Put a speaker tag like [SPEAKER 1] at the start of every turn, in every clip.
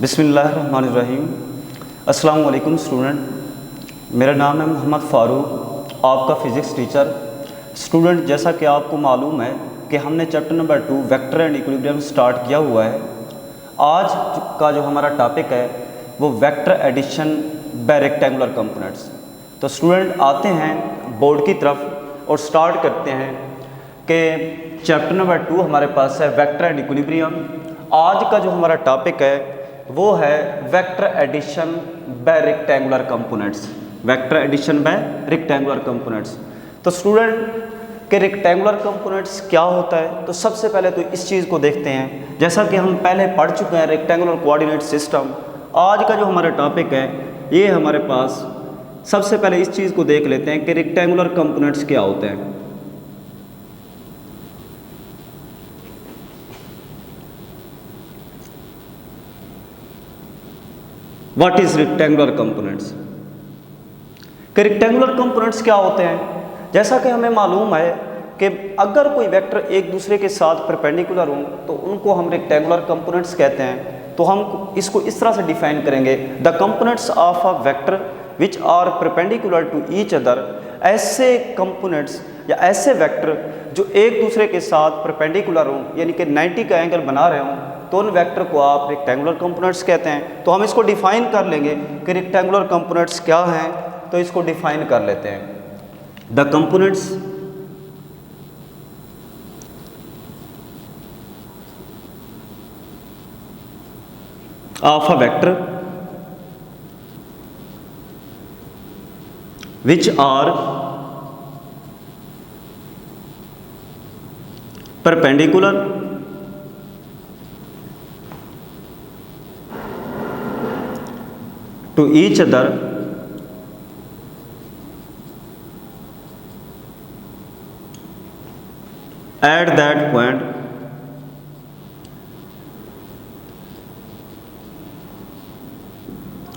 [SPEAKER 1] बिस्मिल्लाहिर्रहमानिर्रहीम। अस्सलाम वालेकुम स्टूडेंट, मेरा नाम है मोहम्मद फ़ारूक, आपका फ़िज़िक्स टीचर। स्टूडेंट, जैसा कि आपको मालूम है कि हमने chapter number 2 vector and equilibrium start किया हुआ है। आज का जो हमारा टॉपिक है वो vector addition by rectangular components. तो स्टूडेंट आते हैं बोर्ड की तरफ और स्टार्ट करते हैं कि चैप्टर नंबर 2 हमारे पास है वेक्टर एंड इक्विलिब्रियम। आज का जो हमारा टॉपिक है वो है vector addition by rectangular components. Vector addition by rectangular components. तो स्टूडेंट के रेक्टेंगुलर कंपोनेंट्स क्या होता है, तो सबसे पहले तो इस चीज़ को देखते हैं। जैसा कि हम पहले पढ़ चुके हैं रेक्टेंगुलर कोऑर्डिनेट सिस्टम। आज का जो हमारा टॉपिक है ये हमारे पास सबसे पहले इस चीज़ को देख लेते हैं कि रेक्टेंगुलर कंपोनेंट्स क्या होते हैं। What is rectangular components? कि रेक्टेंगुलर कंपोनेंट्स क्या होते हैं? जैसा कि हमें मालूम है कि अगर कोई वेक्टर एक दूसरे के साथ परपेंडिकुलर हों तो उनको हम रेक्टेंगुलर कंपोनेंट्स कहते हैं। तो हम इसको इस तरह से डिफाइन करेंगे, the components of a vector which are perpendicular to each other. ऐसे कंपोनेंट्स या ऐसे वेक्टर जो एक दूसरे के साथ परपेंडिकुलर हों, यानी कि 90 का एंगल बना रहे हों, तो उन वेक्टर को आप रेक्टेंगुलर कंपोनेंट्स कहते हैं। तो हम इसको डिफाइन कर लेंगे कि रेक्टेंगुलर कंपोनेंट्स क्या हैं। तो इसको डिफाइन कर लेते हैं, the components of a vector which are perpendicular to each other at that point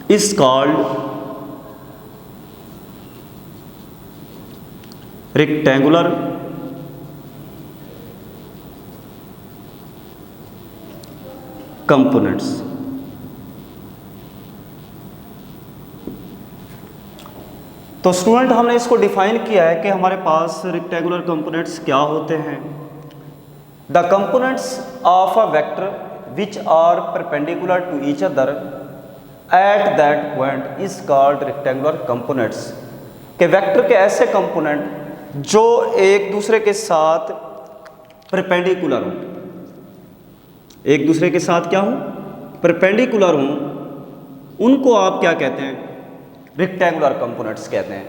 [SPEAKER 1] is called rectangular components। तो स्टूडेंट हमने इसको डिफाइन किया है कि हमारे पास रेक्टेंगुलर कंपोनेंट्स क्या होते हैं। The components of a vector which are perpendicular to each other at that point is called rectangular components. के वेक्टर के ऐसे कंपोनेंट जो एक दूसरे के साथ परपेंडिकुलर हों, एक दूसरे के साथ क्या हों, परपेंडिकुलर हों, उनको आप क्या कहते हैं, रेक्टेंगुलर कंपोनेंट्स कहते हैं।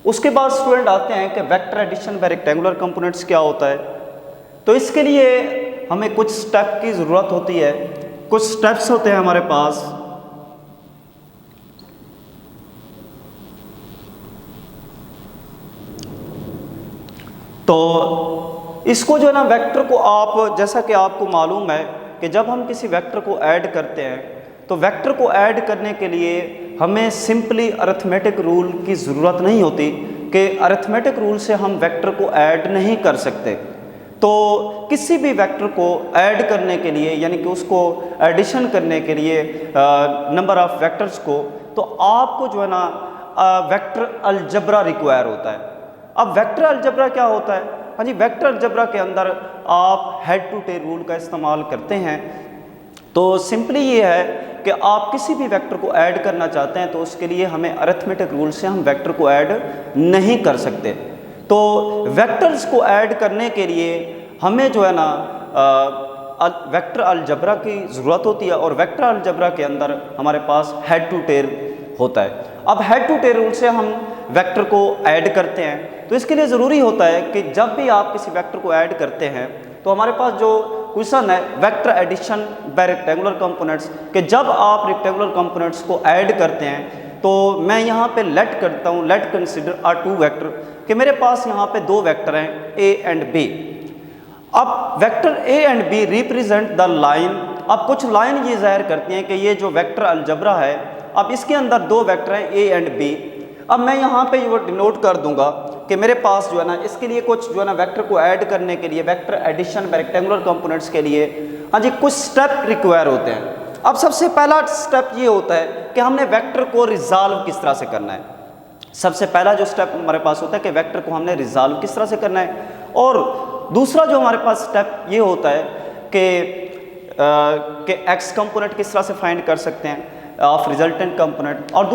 [SPEAKER 1] उसके बाद स्टूडेंट आते हैं कि vector addition by rectangular components क्या होता है। तो इसके लिए हमें कुछ स्टेप की ज़रूरत होती है, कुछ स्टेप्स होते हैं हमारे पास। तो इसको जो है ना वेक्टर को आप, जैसा कि आपको मालूम है कि जब हम किसी वेक्टर को ऐड करते हैं तो वेक्टर को ऐड करने के लिए हमें सिंपली अरिथमेटिक रूल की ज़रूरत नहीं होती कि अरिथमेटिक रूल से हम वेक्टर को ऐड नहीं कर सकते। तो किसी भी वेक्टर को ऐड करने के लिए, यानी कि उसको एडिशन करने के लिए नंबर ऑफ़ वेक्टर्स को, तो आपको जो है ना वेक्टर अलजब्रा रिक्वायर होता है। अब वेक्टर अलजब्रा क्या होता है? हाँ जी, वेक्टर अलजब्रा के अंदर आप हेड टू टेल रूल का इस्तेमाल करते हैं। तो सिंपली ये है कि आप किसी भी वेक्टर को ऐड करना चाहते हैं तो उसके लिए हमें अरिथमेटिक रूल से हम वेक्टर को ऐड नहीं कर सकते। तो वेक्टर्स को ऐड करने के लिए हमें जो है ना वेक्टर अलजब्रा की ज़रूरत होती है, और वेक्टर अलजब्रा के अंदर हमारे पास हेड टू टेल होता है। अब हेड टू टेल रूल से हम वेक्टर को ऐड करते हैं। तो इसके लिए ज़रूरी होता है कि जब भी आप किसी वेक्टर को ऐड करते हैं तो हमारे पास जो क्वेश्चन है vector addition by rectangular components, कि जब आप रेक्टेंगुलर कंपोनेंट्स को ऐड करते हैं तो मैं यहाँ पे लेट करता हूँ, let consider are two vector, कि मेरे पास यहाँ पे दो वेक्टर हैं ए एंड बी। अब vector A and B represent the line. अब कुछ लाइन ये जाहिर करती हैं कि ये जो वेक्टर अलजब्रा है, अब इसके अंदर दो वेक्टर हैं ए एंड बी। अब मैं यहाँ पे ये डिनोट कर दूंगा कि मेरे पास जो है ना इसके लिए कुछ जो है ना वेक्टर को ऐड करने के लिए, वेक्टर एडिशन रेक्टेंगुलर कंपोनेंट्स के लिए हाँ जी कुछ स्टेप रिक्वायर होते हैं। अब सबसे पहला स्टेप ये होता है कि हमने वेक्टर को रिजॉल्व किस तरह से करना है। सबसे पहला जो स्टेप हमारे पास होता है कि वेक्टर को हमने रिजॉल्व किस तरह से करना है, और दूसरा जो हमारे पास स्टेप ये होता है कि एक्स कंपोनेंट किस तरह से फाइंड कर सकते हैं ऑफ रिजल्टेंट कंपोनेंट, और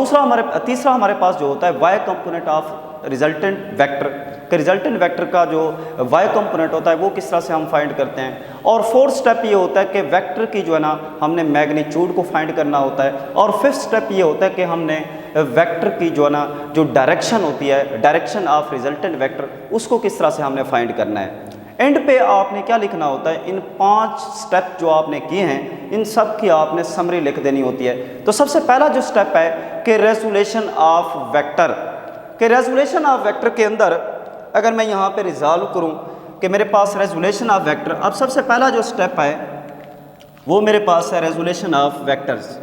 [SPEAKER 1] तीसरा हमारे पास जो होता है Y component of resultant vector, कि रिजल्टेंट वेक्टर का जो वाई कंपोनेंट होता है वो किस तरह से हम फाइंड करते हैं। और फोर्थ स्टेप ये होता है कि वेक्टर की जो है ना हमने मैग्नीट्यूड को फाइंड करना होता है, और फिफ्थ स्टेप ये होता है कि हमने वेक्टर की जो है ना जो डायरेक्शन होती है, डायरेक्शन ऑफ रिजल्टेंट वेक्टर, उसको किस तरह से हमने फाइंड करना है। एंड पे आपने क्या लिखना होता है, इन 5 स्टेप जो आपने किए हैं इन सब की आपने समरी लिख देनी होती है। तो सबसे पहला जो स्टेप है कि रेजोल्यूशन ऑफ वेक्टर, कि रेजोल्यूशन ऑफ वेक्टर के अंदर अगर मैं यहाँ पे रिजॉल्व करूँ कि मेरे पास रेजोल्यूशन ऑफ वेक्टर, अब सबसे पहला जो स्टेप है वो मेरे पास है रेजोल्यूशन ऑफ वेक्टर्स।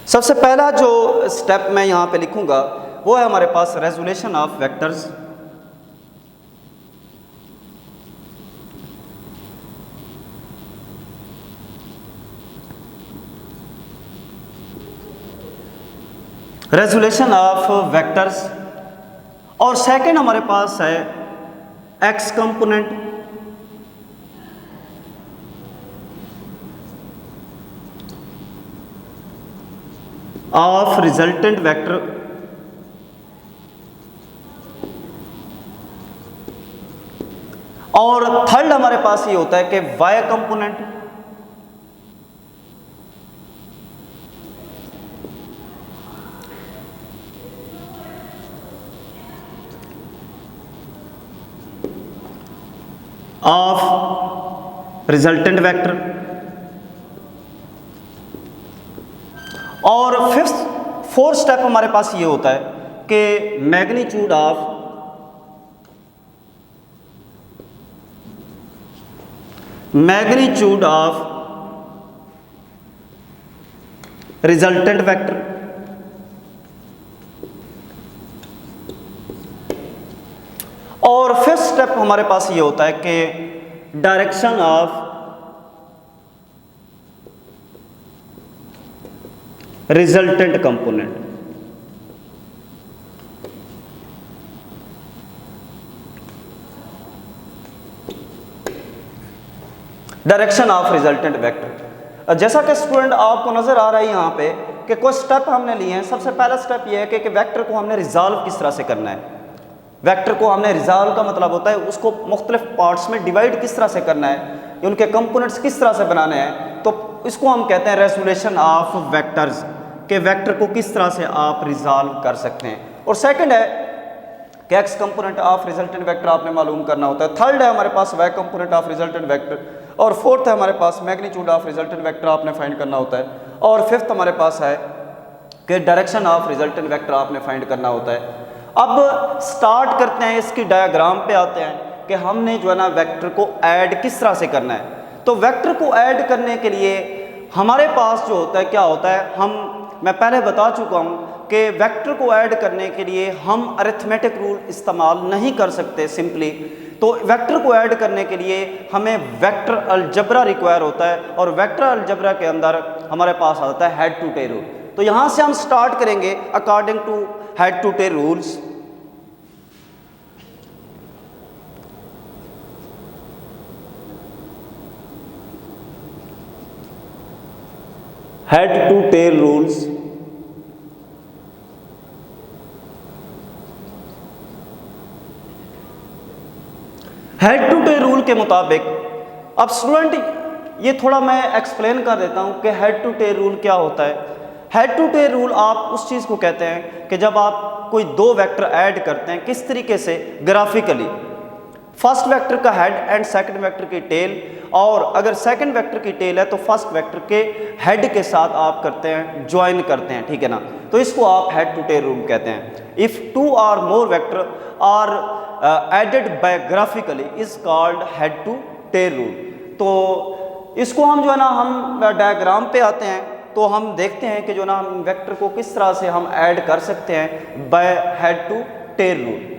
[SPEAKER 1] सबसे पहला जो स्टेप मैं यहाँ पे लिखूँगा वो है हमारे पास resolution of vectors. Resolution of vectors, और सेकंड हमारे पास है x component of resultant vector, और थर्ड हमारे पास ये होता है कि y component of resultant vector, और फोर्थ स्टेप हमारे पास ये होता है कि मैग्नीट्यूड ऑफ रिजल्टेंट वेक्टर, और फिफ्थ स्टेप हमारे पास ये होता है कि direction of resultant component. Direction of resultant vector, जैसा कि स्टूडेंट आपको नजर आ रहा है यहाँ पे कि कुछ स्टेप हमने लिए हैं। सबसे पहला स्टेप ये है कि वेक्टर को हमने रिजॉल्व किस तरह से करना है। वेक्टर को हमने रिजॉल्व का मतलब होता है उसको मुख्तलिफ पार्ट्स में डिवाइड किस तरह से करना है, उनके कंपोनेंट्स किस तरह से बनाने हैं, तो इसको हम कहते हैं रेजोल्यूशन ऑफ वेक्टर्स, के वेक्टर को किस तरह से आप रिजॉल्व कर सकते हैं। और सेकंड है कि x component of resultant vector आपने मालूम करना होता है। थर्ड है हमारे पास y component of resultant vector, और फोर्थ है हमारे पास मैग्नीट्यूड ऑफ रिजल्टेंट वेक्टर आपने फाइंड करना होता है, और फिफ्थ हमारे पास है कि डायरेक्शन ऑफ रिजल्टेंट वेक्टर आपने फाइंड करना होता है। अब स्टार्ट करते हैं, इसकी डायग्राम पे आते हैं कि हमने जो है ना वेक्टर को ऐड किस तरह से करना है। तो वेक्टर को ऐड करने के लिए हमारे पास जो होता है क्या होता है, मैं पहले बता चुका हूँ कि वेक्टर को ऐड करने के लिए हम अरिथमेटिक रूल इस्तेमाल नहीं कर सकते सिंपली। तो वेक्टर को ऐड करने के लिए हमें वेक्टर अलजबरा रिक्वायर होता है, और वेक्टर अलजबरा के अंदर हमारे पास आता है हेड टू टेल रूल। तो यहाँ से हम स्टार्ट करेंगे according to head to tail rules. Head to tail rules, head to tail rule के मुताबिक, अब स्टूडेंट ये थोड़ा मैं एक्सप्लेन कर देता हूं कि हेड टू टेल रूल क्या होता है। हेड टू टेल रूल आप उस चीज़ को कहते हैं कि जब आप कोई दो वेक्टर ऐड करते हैं, किस तरीके से, ग्राफिकली, फर्स्ट वेक्टर का हेड एंड सेकंड वेक्टर की टेल, और अगर सेकंड वेक्टर की टेल है तो फर्स्ट वेक्टर के हेड के साथ आप करते हैं, ज्वाइन करते हैं, ठीक है ना। तो इसको आप हेड टू टेल रूल कहते हैं। If two or more vector are added by graphically is called head to tail rule. तो इसको हम जो है ना हम डायग्राम पे आते हैं तो हम देखते हैं कि जो ना हम वेक्टर को किस तरह से हम ऐड कर सकते हैं by head to tail rule.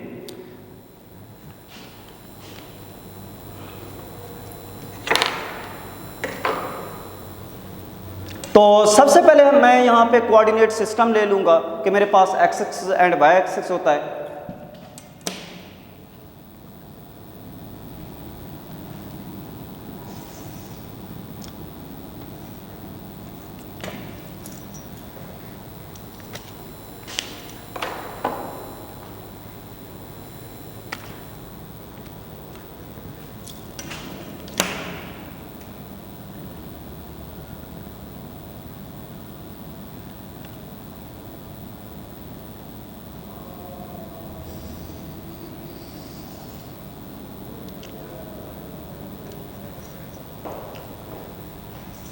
[SPEAKER 1] तो सबसे पहले मैं यहाँ पे कोऑर्डिनेट सिस्टम ले लूँगा कि मेरे पास x axis and y axis होता है।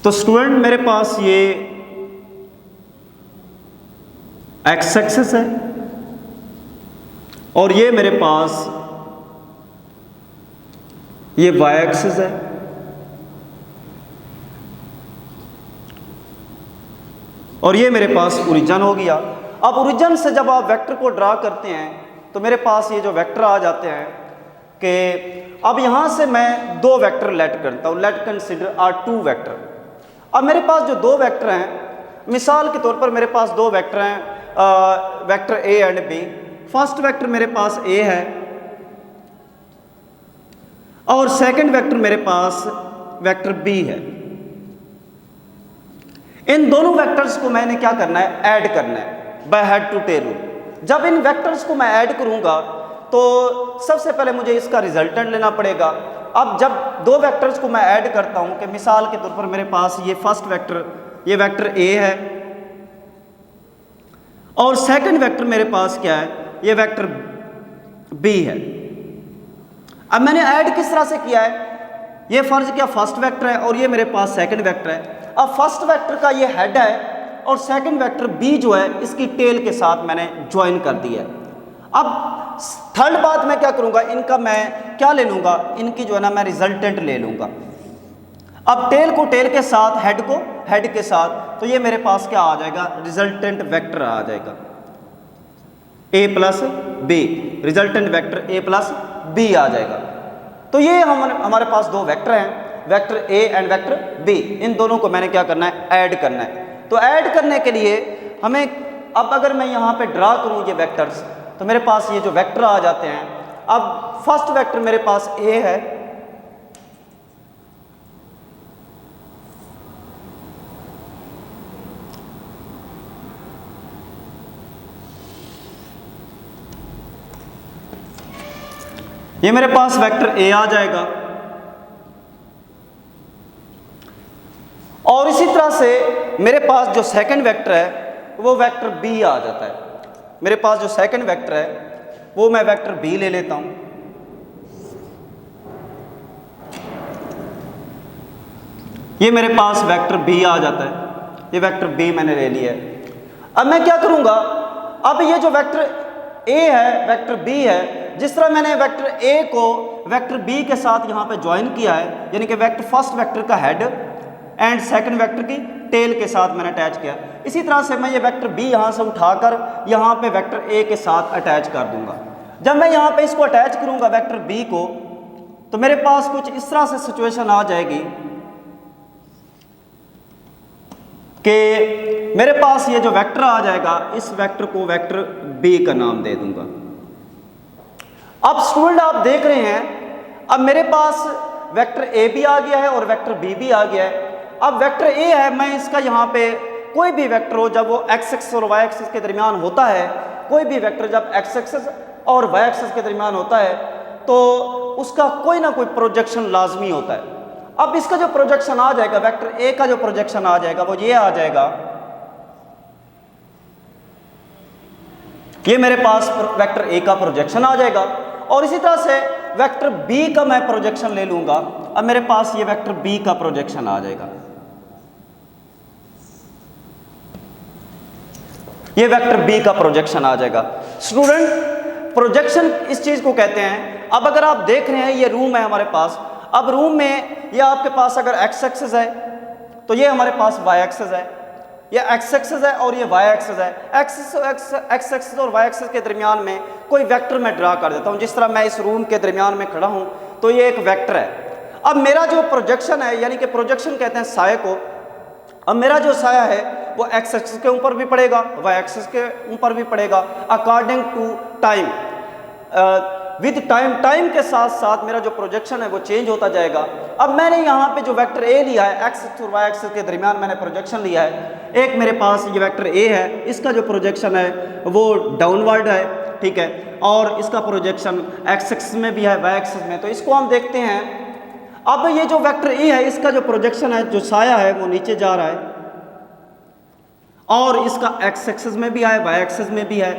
[SPEAKER 1] तो स्टूडेंट मेरे पास ये एक्स एक्सिस है और ये मेरे पास ये वाई एक्सिस है। और ये मेरे पास ओरिजिन हो गया। अब ओरिजिन से जब आप वेक्टर को ड्रा करते हैं तो मेरे पास ये जो वेक्टर आ जाते हैं कि अब यहां से मैं दो वेक्टर लेट करता हूं। Let consider are two vector. अब मेरे पास जो दो वेक्टर हैं, मिसाल के तौर पर मेरे पास दो वेक्टर हैं, vector A and B. First vector मेरे पास ए है और सेकंड वेक्टर मेरे पास वेक्टर बी है। इन दोनों वेक्टर्स को मैंने क्या करना है, ऐड करना है by head to tail rule. जब इन वेक्टर्स को मैं ऐड करूंगा तो सबसे पहले मुझे इसका रिजल्टेंट लेना पड़ेगा। अब जब दो वेक्टर्स को मैं ऐड करता हूं कि मिसाल के तौर पर मेरे पास ये फर्स्ट वेक्टर, ये वेक्टर ए है और सेकंड वेक्टर मेरे पास क्या है, ये वेक्टर बी है। अब मैंने ऐड किस तरह से किया है, ये फर्ज किया फर्स्ट वेक्टर है और ये मेरे पास सेकंड वेक्टर है। अब फर्स्ट वेक्टर का ये हेड है और सेकंड वेक्टर बी जो है इसकी टेल के साथ मैंने ज्वाइन कर दिया है। अब थर्ड बात मैं क्या करूंगा, इनका मैं क्या ले लूंगा, इनकी जो है ना मैं रिजल्टेंट ले लूंगा। अब टेल को टेल के साथ, हेड को हेड के साथ, तो ये मेरे पास क्या आ जाएगा, रिजल्टेंट वेक्टर आ जाएगा a plus b. Resultant vector a plus b आ जाएगा। तो ये हमारे पास दो वेक्टर हैं, vector A and vector b. इन दोनों को मैंने क्या करना है, ऐड करना है। तो ऐड करने के लिए हमें, अब अगर मैं यहाँ पे ड्रा करूँ ये वेक्टर्स, तो मेरे पास ये जो वेक्टर आ जाते हैं। अब फर्स्ट वेक्टर मेरे पास ए है, ये मेरे पास वेक्टर ए आ जाएगा। और इसी तरह से मेरे पास जो सेकंड वेक्टर है वो वेक्टर बी आ जाता है। मेरे पास जो सेकंड वेक्टर है वो मैं वेक्टर बी ले लेता हूं। ये मेरे पास वेक्टर बी आ जाता है, ये वेक्टर बी मैंने ले लिया है। अब मैं क्या करूंगा, अब ये जो वेक्टर ए है, वेक्टर बी है, जिस तरह मैंने वेक्टर ए को वेक्टर बी के साथ यहां पे ज्वाइन किया है, यानी कि वेक्टर फर्स्ट वेक्टर का हेड एंड सेकंड वेक्टर की टेल के साथ मैंने अटैच किया, इसी तरह से मैं ये वेक्टर बी यहां से उठाकर यहां पे वेक्टर ए के साथ अटैच कर दूंगा। जब मैं यहां पे इसको अटैच करूंगा वेक्टर बी को, तो मेरे पास कुछ इस तरह से सिचुएशन आ जाएगी कि मेरे पास ये जो वेक्टर आ जाएगा, इस वेक्टर को वेक्टर बी का नाम दे दूंगा। अब स्टूडेंट आप देख रहे हैं, अब मेरे पास वेक्टर ए भी आ गया है और वेक्टर बी भी आ गया है। अब वेक्टर ए है, मैं इसका यहाँ पे कोई भी वेक्टर हो, जब वो एक्स एक्सिस और वाई एक्सिस के दरमियान होता है, कोई भी वेक्टर जब एक्स एक्सिस और वाई एक्सिस के दरमियान होता है तो उसका कोई ना कोई प्रोजेक्शन लाजमी होता है। अब इसका जो प्रोजेक्शन आ जाएगा, वेक्टर ए का जो प्रोजेक्शन आ जाएगा वो ये आ जाएगा, ये मेरे पास वेक्टर ए का प्रोजेक्शन आ जाएगा। और इसी तरह से वेक्टर बी का मैं प्रोजेक्शन ले लूंगा। अब मेरे पास ये वेक्टर बी का प्रोजेक्शन आ जाएगा, ये वेक्टर बी का प्रोजेक्शन आ जाएगा। स्टूडेंट प्रोजेक्शन इस चीज को कहते हैं। अब अगर आप देख रहे हैं ये रूम है हमारे पास, अब रूम में ये आपके पास अगर एक्स एक्सिस है तो ये हमारे पास वाई एक्सिस है, ये एक्स एक्सिस है और ये वाई एक्सिस है। एक्स एक्सिस और वाई एक्सिस के दरमियान में कोई वेक्टर मैं ड्रा कर देता हूँ। जिस तरह मैं इस रूम के दरमियान में खड़ा हूँ तो ये एक वेक्टर है। अब मेरा जो प्रोजेक्शन है, यानी कि प्रोजेक्शन कहते हैं साये को, अब मेरा जो साया है वो एक्स एक्सिस के ऊपर भी पड़ेगा, वाई एक्सिस के ऊपर भी पड़ेगा, according to time. With time के साथ साथ मेरा जो प्रोजेक्शन है वो चेंज होता जाएगा। अब मैंने यहाँ पे जो वेक्टर ए लिया है, एक्स एक्सिस और वाई एक्सिस के दरमियान मैंने प्रोजेक्शन लिया है। एक मेरे पास ये वेक्टर ए है, इसका जो प्रोजेक्शन है वो डाउनवर्ड है, ठीक है, और इसका प्रोजेक्शन एक्स एक्सिस में भी है, वाई एक्सिस में। तो इसको हम देखते हैं। अब ये जो वेक्टर ए है, इसका जो प्रोजेक्शन है, जो साया है वो नीचे जा रहा है, और इसका एक्स एक्सिस में भी है, वाई एक्सिस में भी है।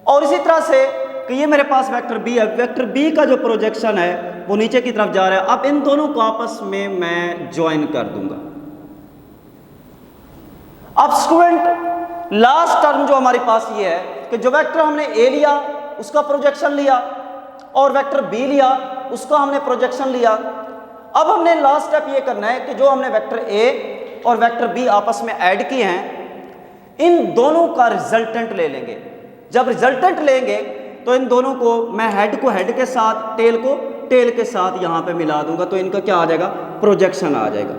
[SPEAKER 1] और इसी तरह से कि ये मेरे पास वेक्टर बी है, वेक्टर बी का जो प्रोजेक्शन है वो नीचे की तरफ जा रहा है। अब इन दोनों को आपस में मैं ज्वाइन कर दूंगा। अब स्टूडेंट लास्ट टर्म जो हमारे पास ये है कि जो वेक्टर हमने ए लिया उसका प्रोजेक्शन लिया, और वेक्टर बी लिया उसका हमने प्रोजेक्शन लिया। अब हमने लास्ट स्टेप ये करना है कि जो हमने वेक्टर ए और वेक्टर बी आपस में ऐड किए हैं, इन दोनों का रिजल्टेंट ले लेंगे। जब रिजल्टेंट लेंगे तो इन दोनों को मैं हेड को हेड के साथ, टेल को टेल के साथ यहां पे मिला दूंगा, तो इनका क्या आ जाएगा, प्रोजेक्शन आ जाएगा।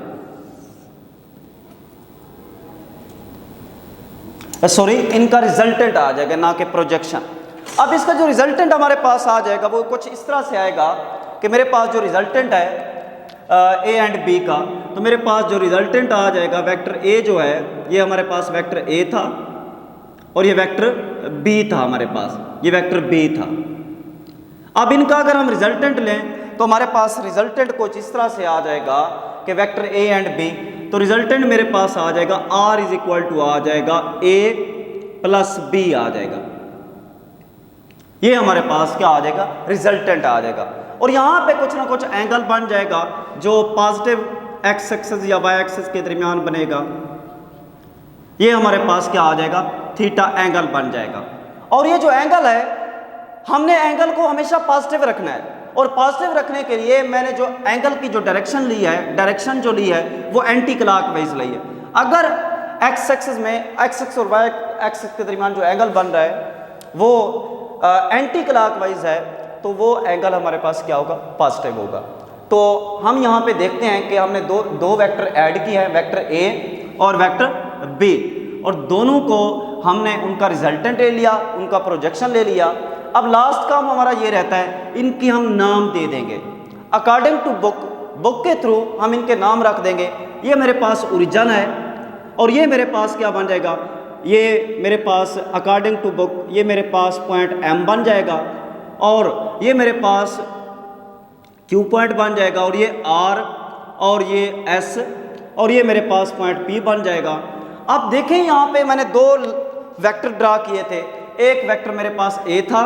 [SPEAKER 1] सॉरी, इनका रिजल्टेंट आ जाएगा, ना कि प्रोजेक्शन। अब इसका जो रिजल्टेंट हमारे पास आ जाएगा वो कुछ इस तरह से आएगा कि मेरे पास जो रिजल्टेंट है ए एंड बी का, तो मेरे पास जो रिजल्टेंट आ जाएगा, वेक्टर ए जो है ये हमारे पास वेक्टर ए था, और ये वेक्टर बी था हमारे पास, ये वेक्टर बी था। अब इनका अगर हम रिजल्टेंट लें तो हमारे पास रिजल्टेंट कुछ इस तरह से आ जाएगा कि वेक्टर ए एंड बी, तो रिजल्टेंट मेरे पास आ जाएगा आर इज इक्वल टू आ जाएगा ए प्लस बी आ जाएगा। ये हमारे पास क्या आ जाएगा, रिजल्टेंट आ जाएगा। और यहाँ पे कुछ ना कुछ एंगल बन जाएगा जो पॉजिटिव एक्स एक्सिस या वाई एक्सिस के दरमियान बनेगा। ये हमारे पास क्या आ जाएगा, थीटा एंगल बन जाएगा। और ये जो एंगल है, हमने एंगल को हमेशा पॉजिटिव रखना है, और पॉजिटिव रखने के लिए मैंने जो एंगल की जो डायरेक्शन ली है, डायरेक्शन जो ली है वो एंटी क्लॉकवाइज ली है। अगर एक्स एक्सिस में, एक्स एक्सिस और वाई एक्सिस के दरमियान जो एंगल बन रहा है वो एंटी क्लॉकवाइज है, तो वो एंगल हमारे पास क्या होगा, पॉजिटिव होगा। तो हम यहाँ पे देखते हैं कि हमने दो वेक्टर ऐड किए हैं, वेक्टर ए और वेक्टर बी, और दोनों को हमने उनका रिजल्टेंट ले लिया, उनका प्रोजेक्शन ले लिया। अब लास्ट काम हमारा ये रहता है, इनकी हम नाम दे देंगे अकॉर्डिंग टू बुक के थ्रू हम इनके नाम रख देंगे। ये मेरे पास ओरिजिन है, और ये मेरे पास क्या बन जाएगा, ये मेरे पास अकॉर्डिंग टू बुक ये मेरे पास पॉइंट एम बन जाएगा, और ये मेरे पास क्यू पॉइंट बन जाएगा, और ये आर, और ये एस, और ये मेरे पास पॉइंट पी बन जाएगा। अब देखें यहाँ पे मैंने दो वेक्टर ड्रा किए थे, एक वेक्टर मेरे पास ए था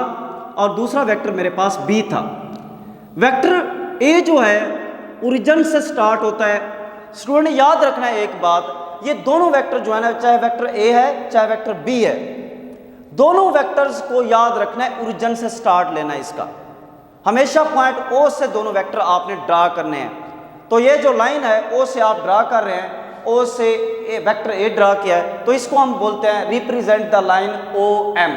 [SPEAKER 1] और दूसरा वेक्टर मेरे पास बी था। वेक्टर ए जो है ओरिजिन से स्टार्ट होता है। स्टूडेंट ने याद रखना है एक बात, ये दोनों वेक्टर जो है ना, चाहे वेक्टर ए है चाहे वेक्टर बी है, दोनों वेक्टर्स को याद रखना है, ओरिजिन से स्टार्ट लेना है इसका। हमेशा पॉइंट ओ से दोनों वेक्टर आपने ड्रा करने हैं। तो ये जो लाइन है ओ से आप ड्रा कर रहे हैं, ओ से वेक्टर ए ड्रा किया है, तो इसको हम बोलते हैं represent the line O M.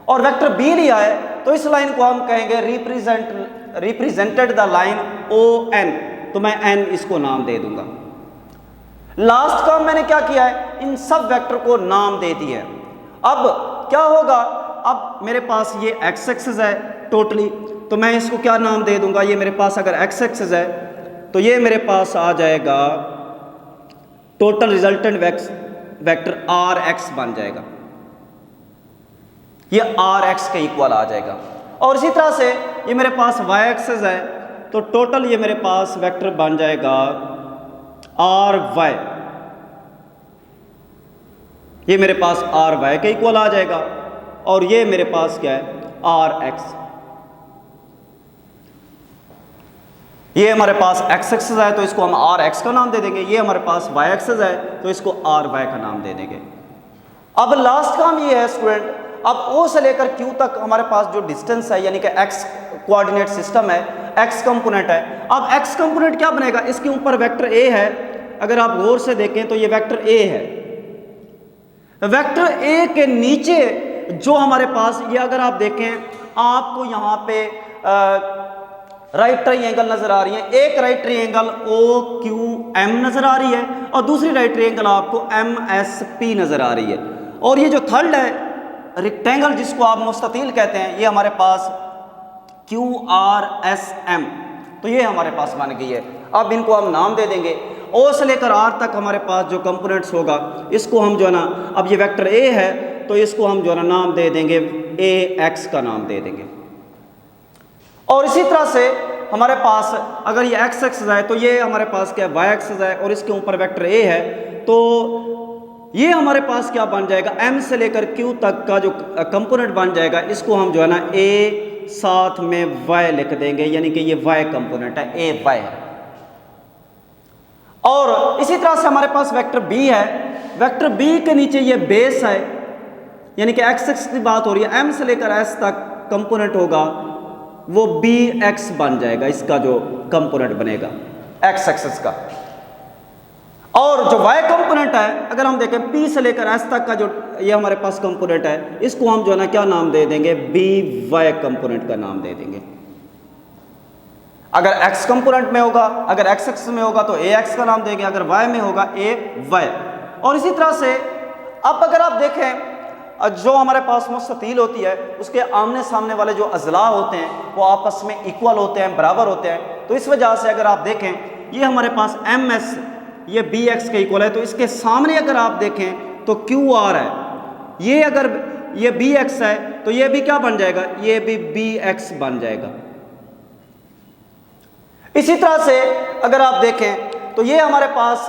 [SPEAKER 1] और वेक्टर बी लिया है तो इस लाइन को हम कहेंगे represented the line O N, तो मैं एन इसको नाम दे दूंगा। लास्ट काम मैंने क्या किया है, इन सब वेक्टर को नाम दे दिए है। अब क्या होगा, अब मेरे पास ये एक्स एक्सिस है टोटली, तो मैं इसको क्या नाम दे दूंगा, ये मेरे पास अगर एक्स एक्सिस है तो ये मेरे पास आ जाएगा total resultant vector R X बन जाएगा, ये आर एक्स के इक्वल आ जाएगा। और इसी तरह से ये मेरे पास वाई एक्सिस है, तो टोटल ये मेरे पास वेक्टर बन जाएगा आर वाई, ये मेरे पास आर वाई के इक्वल आ जाएगा, और ये मेरे पास क्या है, आर एक्स। ये हमारे पास एक्स एक्सिस है तो इसको हम आर एक्स का नाम दे देंगे, ये हमारे पास वाई एक्सिस है तो इसको आर वाई का नाम दे देंगे। अब लास्ट काम ये है स्टूडेंट, अब ओ से लेकर क्यू तक हमारे पास जो डिस्टेंस है, यानी कि एक्स कोऑर्डिनेट सिस्टम है, एक्स कंपोनेंट है। अब एक्स कंपोनेंट क्या बनेगा, इसके ऊपर वेक्टर ए है, अगर आप गौर से देखें तो ये वेक्टर ए है, वेक्टर ए के नीचे जो हमारे पास, ये अगर आप देखें आपको यहाँ पे राइट ट्राइंगल नजर आ रही है। एक right triangle O Q M नजर आ रही है और दूसरी राइट ट्राइंगल आपको एम एस पी नजर आ रही है। और ये जो थर्ड है रेक्टेंगल जिसको आप मुस्ततील कहते हैं, ये हमारे पास क्यू आर एस एम, तो ये हमारे पास बन गई है। अब इनको हम नाम दे देंगे। ओ से लेकर आर तक हमारे पास जो कंपोनेंट्स होगा इसको हम जो है ना, अब ये वेक्टर ए है तो इसको हम जो है ना नाम दे देंगे ए एक्स का नाम दे देंगे। और इसी तरह से हमारे पास अगर ये एक्स एक्स है तो ये हमारे पास क्या है वाई एक्स है और इसके ऊपर वेक्टर ए है, तो ये हमारे पास क्या बन जाएगा, एम से लेकर क्यू तक का जो कंपोनेंट बन जाएगा इसको हम जो है ना ए साथ में वाई लिख देंगे, यानी कि ये वाई कंपोनेंट है, ए वाई है। और इसी तरह से हमारे पास वेक्टर बी है। वेक्टर बी के नीचे ये बेस है, यानी कि एक्स एक्स की बात हो रही है, एम से लेकर एस तक कंपोनेंट होगा वो बी एक्स बन जाएगा, इसका जो कंपोनेंट बनेगा एक्स एक्सिस का। और जो वाई कंपोनेंट है अगर हम देखें पी से लेकर एस तक का जो ये हमारे पास कंपोनेंट है, इसको हम जो है ना क्या नाम दे देंगे, बी वाई कंपोनेंट का नाम दे देंगे। अगर एक्स कंपोनेंट में होगा, अगर एक्स एक्स में होगा तो ए एक्स का नाम देंगे, अगर वाई में होगा ए वाई। और इसी तरह से अब अगर आप देखें जो हमारे पास मुस्ततील होती है उसके आमने सामने वाले जो अजला होते हैं वो आपस में इक्वल होते हैं, बराबर होते हैं। तो इस वजह से अगर आप देखें ये हमारे पास एम एस ये बी एक्स के इक्वल है, तो इसके सामने अगर आप देखें तो क्यू आर है, ये अगर ये बी एक्स है तो ये भी क्या बन जाएगा, ये भी बी एक्स बन जाएगा। इसी तरह से अगर आप देखें तो ये हमारे पास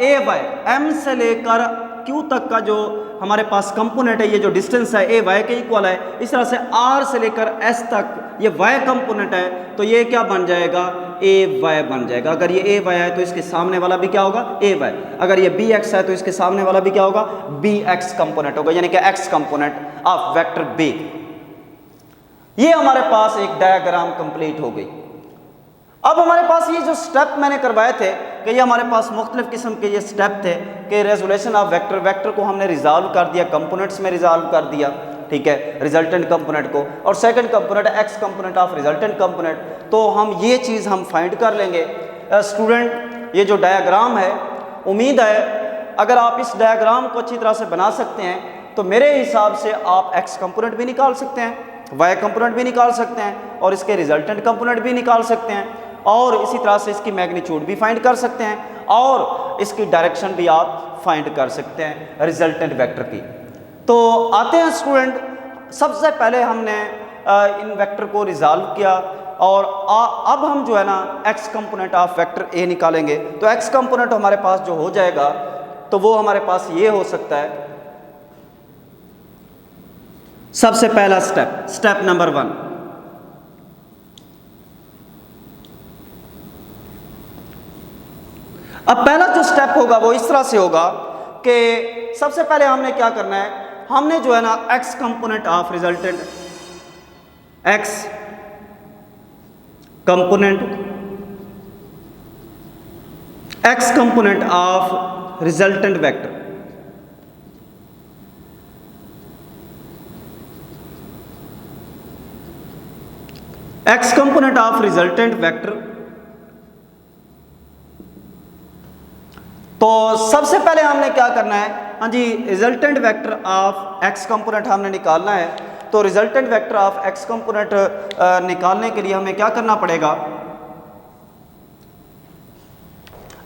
[SPEAKER 1] ए वाई एम से लेकर क्यू तक का जो हमारे पास कंपोनेंट है, ये जो डिस्टेंस है ए वाई के इक्वल है। इस तरह से आर से लेकर एस तक ये वाई कंपोनेंट है, तो ये क्या बन जाएगा, ए वाई बन जाएगा। अगर ये ए वाई है तो इसके सामने वाला भी क्या होगा, ए वाई। अगर ये बी एक्स है तो इसके सामने वाला भी क्या होगा, बी एक्स कंपोनेंट होगा, यानी कि x component of vector B. ये हमारे पास एक डायग्राम कंप्लीट हो गई। अब हमारे पास ये जो स्टेप मैंने करवाए थे कि ये हमारे पास मुख्तलिफ किस्म के ये स्टेप थे कि रेजोल्यूशन ऑफ वेक्टर, वेक्टर को हमने रिजॉल्व कर दिया, कंपोनेंट्स में रिजॉल्व कर दिया, ठीक है, रिजल्टेंट कंपोनेंट को। और second component x component of resultant component, तो हम ये चीज़ हम फाइंड कर लेंगे। स्टूडेंट ये जो डायग्राम है, उम्मीद है अगर आप इस डायग्राम को अच्छी तरह से बना सकते हैं तो मेरे हिसाब से आप एक्स कंपोनेंट भी निकाल सकते हैं, वाई कंपोनेंट भी निकाल सकते हैं और इसके रिजल्टेंट कंपोनेंट भी निकाल सकते हैं, और इसी तरह से इसकी मैग्नीट्यूड भी फाइंड कर सकते हैं और इसकी डायरेक्शन भी आप फाइंड कर सकते हैं रिजल्टेंट वेक्टर की। तो आते हैं स्टूडेंट, सबसे पहले हमने इन वेक्टर को रिजॉल्व किया और अब हम जो है ना एक्स कंपोनेंट ऑफ वेक्टर ए निकालेंगे। तो एक्स कंपोनेंट हमारे पास जो हो जाएगा तो वो हमारे पास ये हो सकता है। सबसे पहला स्टेप, स्टेप नंबर 1, अब पहला जो स्टेप होगा वो इस तरह से होगा कि सबसे पहले हमने क्या करना है, हमने जो है ना x component of resultant, x component of resultant vector, x component of resultant vector. तो सबसे पहले हमने क्या करना है, हाँ जी, resultant vector of x component हमने निकालना है। तो resultant vector of x component निकालने के लिए हमें क्या करना पड़ेगा,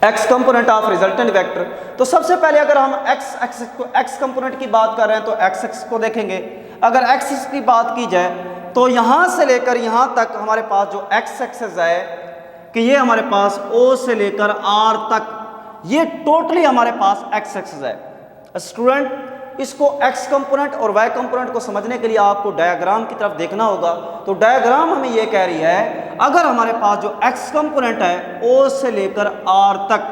[SPEAKER 1] x component of resultant vector. तो सबसे पहले अगर हम एक्स कंपोनेंट की बात कर रहे हैं तो एक्स एक्स को देखेंगे। अगर एक्स एक्स की बात की जाए तो यहां से लेकर यहां तक हमारे पास जो एक्स एक्सिस है कि ये हमारे पास ओ से लेकर आर तक, ये टोटली हमारे पास एक्स एक्सिस है। स्टूडेंट इसको एक्स कंपोनेंट और वाई कंपोनेंट को समझने के लिए आपको डायग्राम की तरफ देखना होगा। तो डायग्राम हमें ये कह रही है अगर हमारे पास जो एक्स कंपोनेंट है ओ से लेकर आर तक,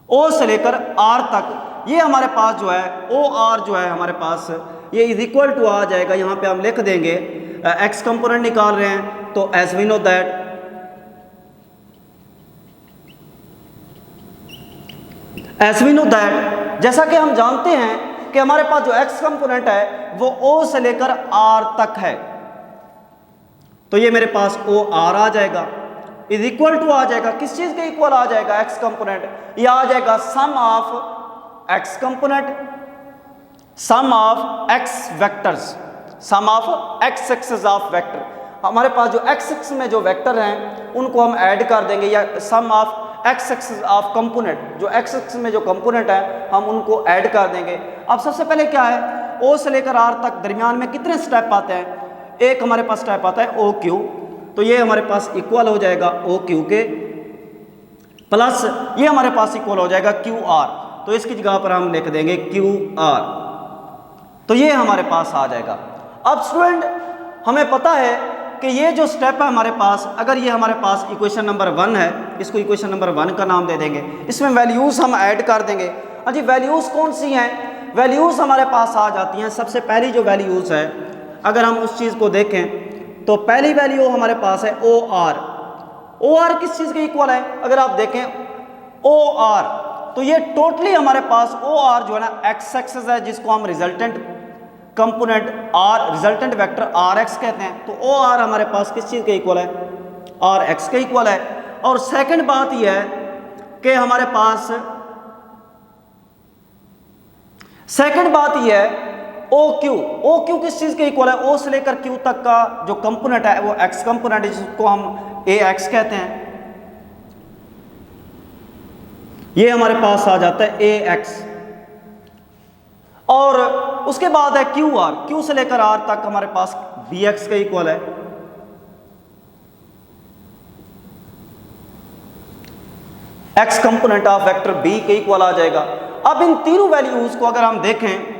[SPEAKER 1] ओ से लेकर आर तक, ये हमारे पास जो है ओ आर जो है हमारे पास ये इज इक्वल टू आ जाएगा, यहाँ पे हम लिख देंगे एक्स कंपोनेंट निकाल रहे हैं तो as we know that as we know that, जैसा कि हम जानते हैं कि हमारे पास जो x कंपोनेंट है वो O से लेकर R तक है, तो ये मेरे पास O R आ जाएगा, इज इक्वल टू आ जाएगा, किस चीज के इक्वल आ जाएगा, x कंपोनेंट, ये आ जाएगा sum of x component, sum of x vectors, sum of x axis of vector. हमारे पास जो x एक्सिस में जो वेक्टर हैं उनको हम ऐड कर देंगे, या sum of x axis of component, जो x एक्सिस में जो कंपोनेंट है हम उनको ऐड कर देंगे। अब सबसे पहले क्या है, O से लेकर R तक दरमियान में कितने स्टेप आते हैं, एक हमारे पास स्टेप आता है OQ, तो ये हमारे पास इक्वल हो जाएगा OQ के, प्लस ये हमारे पास इक्वल हो जाएगा QR, तो इसकी जगह पर हम लिख देंगे QR, तो ये हमारे पास आ जाएगा। अब स्टूडेंट हमें पता है कि ये जो स्टेप है हमारे पास, अगर ये हमारे पास इक्वेशन नंबर 1 है, इसको इक्वेशन नंबर 1 का नाम दे देंगे, इसमें वैल्यूज़ हम ऐड कर देंगे। हाँ जी, वैल्यूज़ कौन सी हैं, वैल्यूज़ हमारे पास आ जाती हैं। सबसे पहली जो वैल्यूज़ है, अगर हम उस चीज़ को देखें तो पहली वैल्यू हमारे पास है OR। OR किस चीज़ के इक्वल है, अगर आप देखें OR, तो ये टोटली हमारे पास OR जो है ना x एक्सिस है, जिसको हम resultant component R, resultant vector RX कहते हैं, तो OR हमारे पास किस चीज़ के इक्वल है, RX के इक्वल है। और सेकंड बात यह है कि हमारे पास सेकंड बात यह है OQ किस चीज़ के इक्वल है, O से लेकर Q तक का जो कंपोनेंट है वो X कंपोनेंट है, जिसको हम AX कहते हैं, ये हमारे पास आ जाता है AX। और उसके बाद है QR, Q से लेकर R तक हमारे पास BX के इक्वल है। X component of vector B के इक्वल आ जाएगा। अब इन तीनों वैल्यूज को अगर हम देखें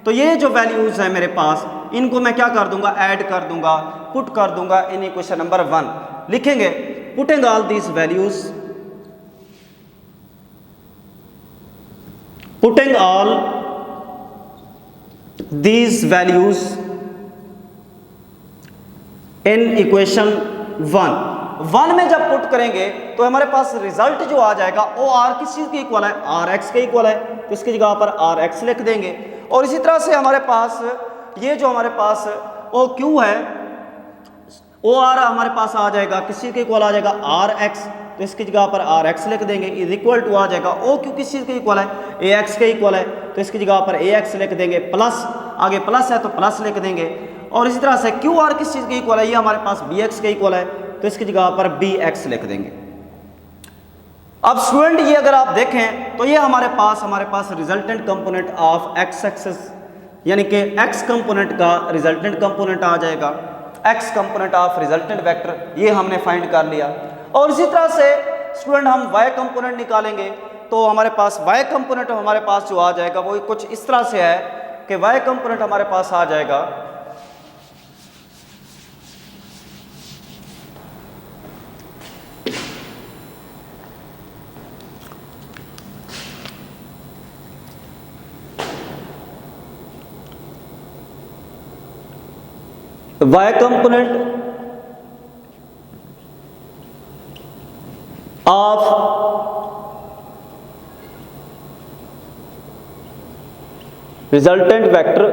[SPEAKER 1] तो ये जो वैल्यूज है मेरे पास, इनको मैं क्या कर दूंगा, ऐड कर दूंगा, पुट कर दूंगा इन इक्वेशन नंबर 1, लिखेंगे putting all these values, putting all these values in equation 1 में जब पुट करेंगे तो हमारे पास रिजल्ट जो आ जाएगा OR किस चीज़ के इक्वल है, RX के इक्वल है, तो इसकी जगह पर RX लिख देंगे। और इसी तरह से हमारे पास ये जो हमारे पास OQ है, OR हमारे पास आ जाएगा किस चीज़ के इक्वल आ जाएगा, RX, तो इसकी जगह पर RX लिख देंगे, इज इक्वल टू आ जाएगा OQ किस चीज़ के इक्वल है, AX के इक्वल है, तो इसकी जगह पर AX लिख देंगे, प्लस आगे प्लस है तो प्लस लिख देंगे। और इसी तरह से QR किस चीज़ के इक्वल है, ये हमारे पास BX के इक्वल है, तो इसकी जगह पर BX लिख देंगे। अब स्टूडेंट ये अगर आप देखें तो ये हमारे पास resultant component of X axis, यानी कि X कंपोनेंट का रिजल्टेंट कंपोनेंट आ जाएगा, X component of resultant vector, ये हमने फाइंड कर लिया। और इसी तरह से स्टूडेंट हम Y कंपोनेंट निकालेंगे तो हमारे पास Y कंपोनेंट हमारे पास जो आ जाएगा वो कुछ इस तरह से है कि Y कंपोनेंट हमारे पास आ जाएगा Y component of resultant vector.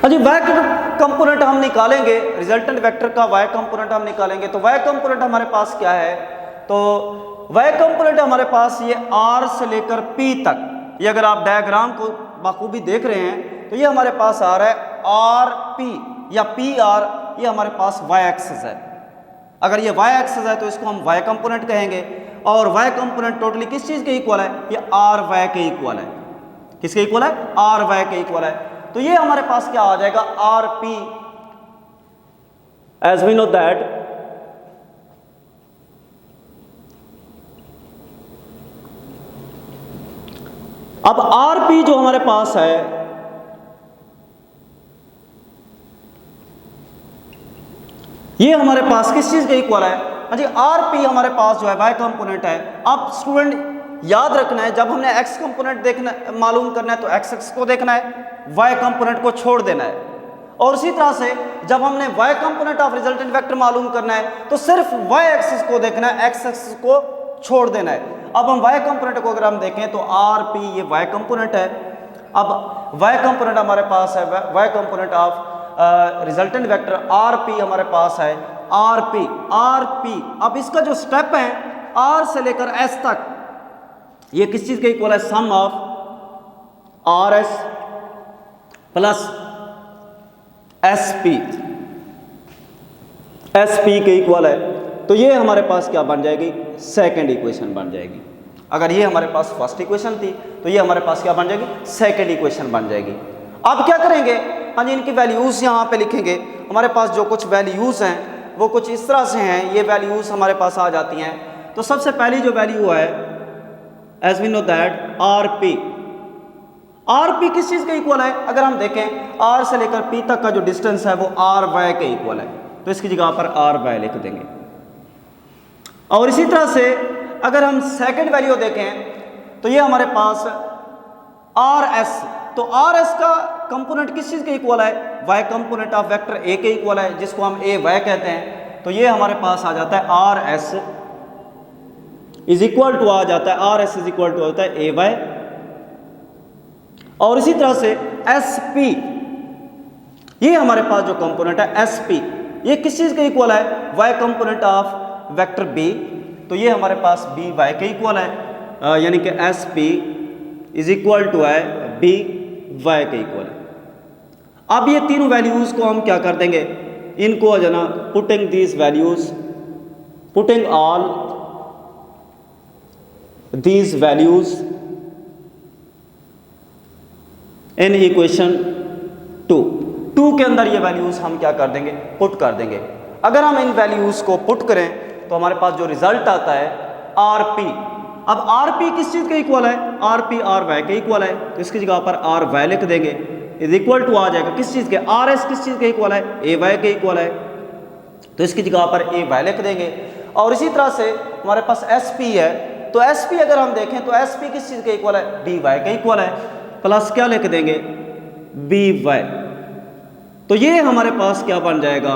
[SPEAKER 1] हाँ जी, Y कंपोनेंट हम निकालेंगे, रिजल्टेंट वेक्टर का Y कंपोनेंट हम निकालेंगे, तो Y कंपोनेंट हमारे पास क्या है, तो Y कंपोनेंट हमारे पास ये R से लेकर P तक, ये अगर आप डायग्राम को बाखूबी देख रहे हैं तो ये हमारे पास आ रहा है RP या PR, ये हमारे पास Y एक्सिस है। अगर ये Y एक्सिस है तो इसको हम Y कंपोनेंट कहेंगे, और Y कंपोनेंट टोटली किस चीज़ के इक्वल है, ये RY के इक्वल है। किसके इक्वल है, RY के इक्वल है। तो ये हमारे पास क्या आ जाएगा, RP, as we know that अब RP जो हमारे पास है ये हमारे पास किस चीज़ के इक्वल है, हाँ जी, RP हमारे पास जो है Y कंपोनेंट है। अब स्टूडेंट याद रखना है, जब हमने X कंपोनेंट देखना मालूम करना है तो X को देखना है, Y कंपोनेंट को छोड़ देना है। और उसी तरह से जब हमने y component of resultant vector मालूम करना है तो सिर्फ y एक्सिस को देखना है, x एक्सिस को छोड़ देना है। अब हम y कंपोनेंट को अगर हम देखें तो आर पी ये y कंपोनेंट है। अब y कंपोनेंट हमारे पास है, y component of resultant vector R P हमारे पास है, आर पी। अब इसका जो स्टेप है r से लेकर s तक, ये किस चीज के इक्वल है, sum of R S plus S P के इक्वल है। तो ये हमारे पास क्या बन जाएगी, सेकंड इक्वेशन बन जाएगी। अगर ये हमारे पास फर्स्ट इक्वेशन थी तो ये हमारे पास क्या बन जाएगी, सेकंड इक्वेशन बन जाएगी। अब क्या करेंगे, हाँ जी, इनकी वैल्यूज यहाँ पे लिखेंगे। हमारे पास जो कुछ वैल्यूज हैं वो कुछ इस तरह से हैं, ये वैल्यूज हमारे पास आ जाती हैं। तो सबसे पहली जो वैल्यू है, as we know that R P किस चीज के इक्वल है, अगर हम देखें आर से लेकर पी तक का जो डिस्टेंस है वो आर वाई के इक्वल है, तो इसकी जगह पर आर वाई लिख देंगे। और इसी तरह से अगर हम सेकंड वैल्यू देखें तो ये हमारे पास आर एस, तो आर एस का कंपोनेंट किस चीज के इक्वल है, Y component of vector A के इक्वल है, जिसको हम ए वाई कहते हैं। तो ये हमारे पास आ जाता है R S is equal to, आ जाता है R S is equal to होता है ए वाई। और इसी तरह से एस पी, ये हमारे पास जो कंपोनेंट है एस पी, ये किस चीज के इक्वल है, Y component of vector B. तो ये हमारे पास बी वाई के इक्वल है, यानी कि S P is equal to है बी वाई के इक्वल है। अब ये तीनों वैल्यूज को हम क्या कर देंगे, इनको जो ना putting these values, putting all these values in equation 2 के अंदर ये वैल्यूज हम क्या कर देंगे, पुट कर देंगे। अगर हम इन वैल्यूज को पुट करें तो हमारे पास जो रिजल्ट आता है आर पी। अब आर पी किस चीज के इक्वल है, आर पी आर वाई के इक्वल है, तो इसकी जगह पर आर वाई लिख देंगे, इज इक्वल टू आ जाएगा किस चीज के, आर एस किस चीज के इक्वल है, ए वाई के इक्वल है, तो इसकी जगह पर ए वाई लिख देंगे। और इसी तरह से हमारे पास एस पी है, तो एस पी अगर हम देखें तो एस पी किस चीज के इक्वल है, बी वाई के इक्वल है, प्लस क्या लिख देंगे, बी वाई। तो ये हमारे पास क्या बन जाएगा,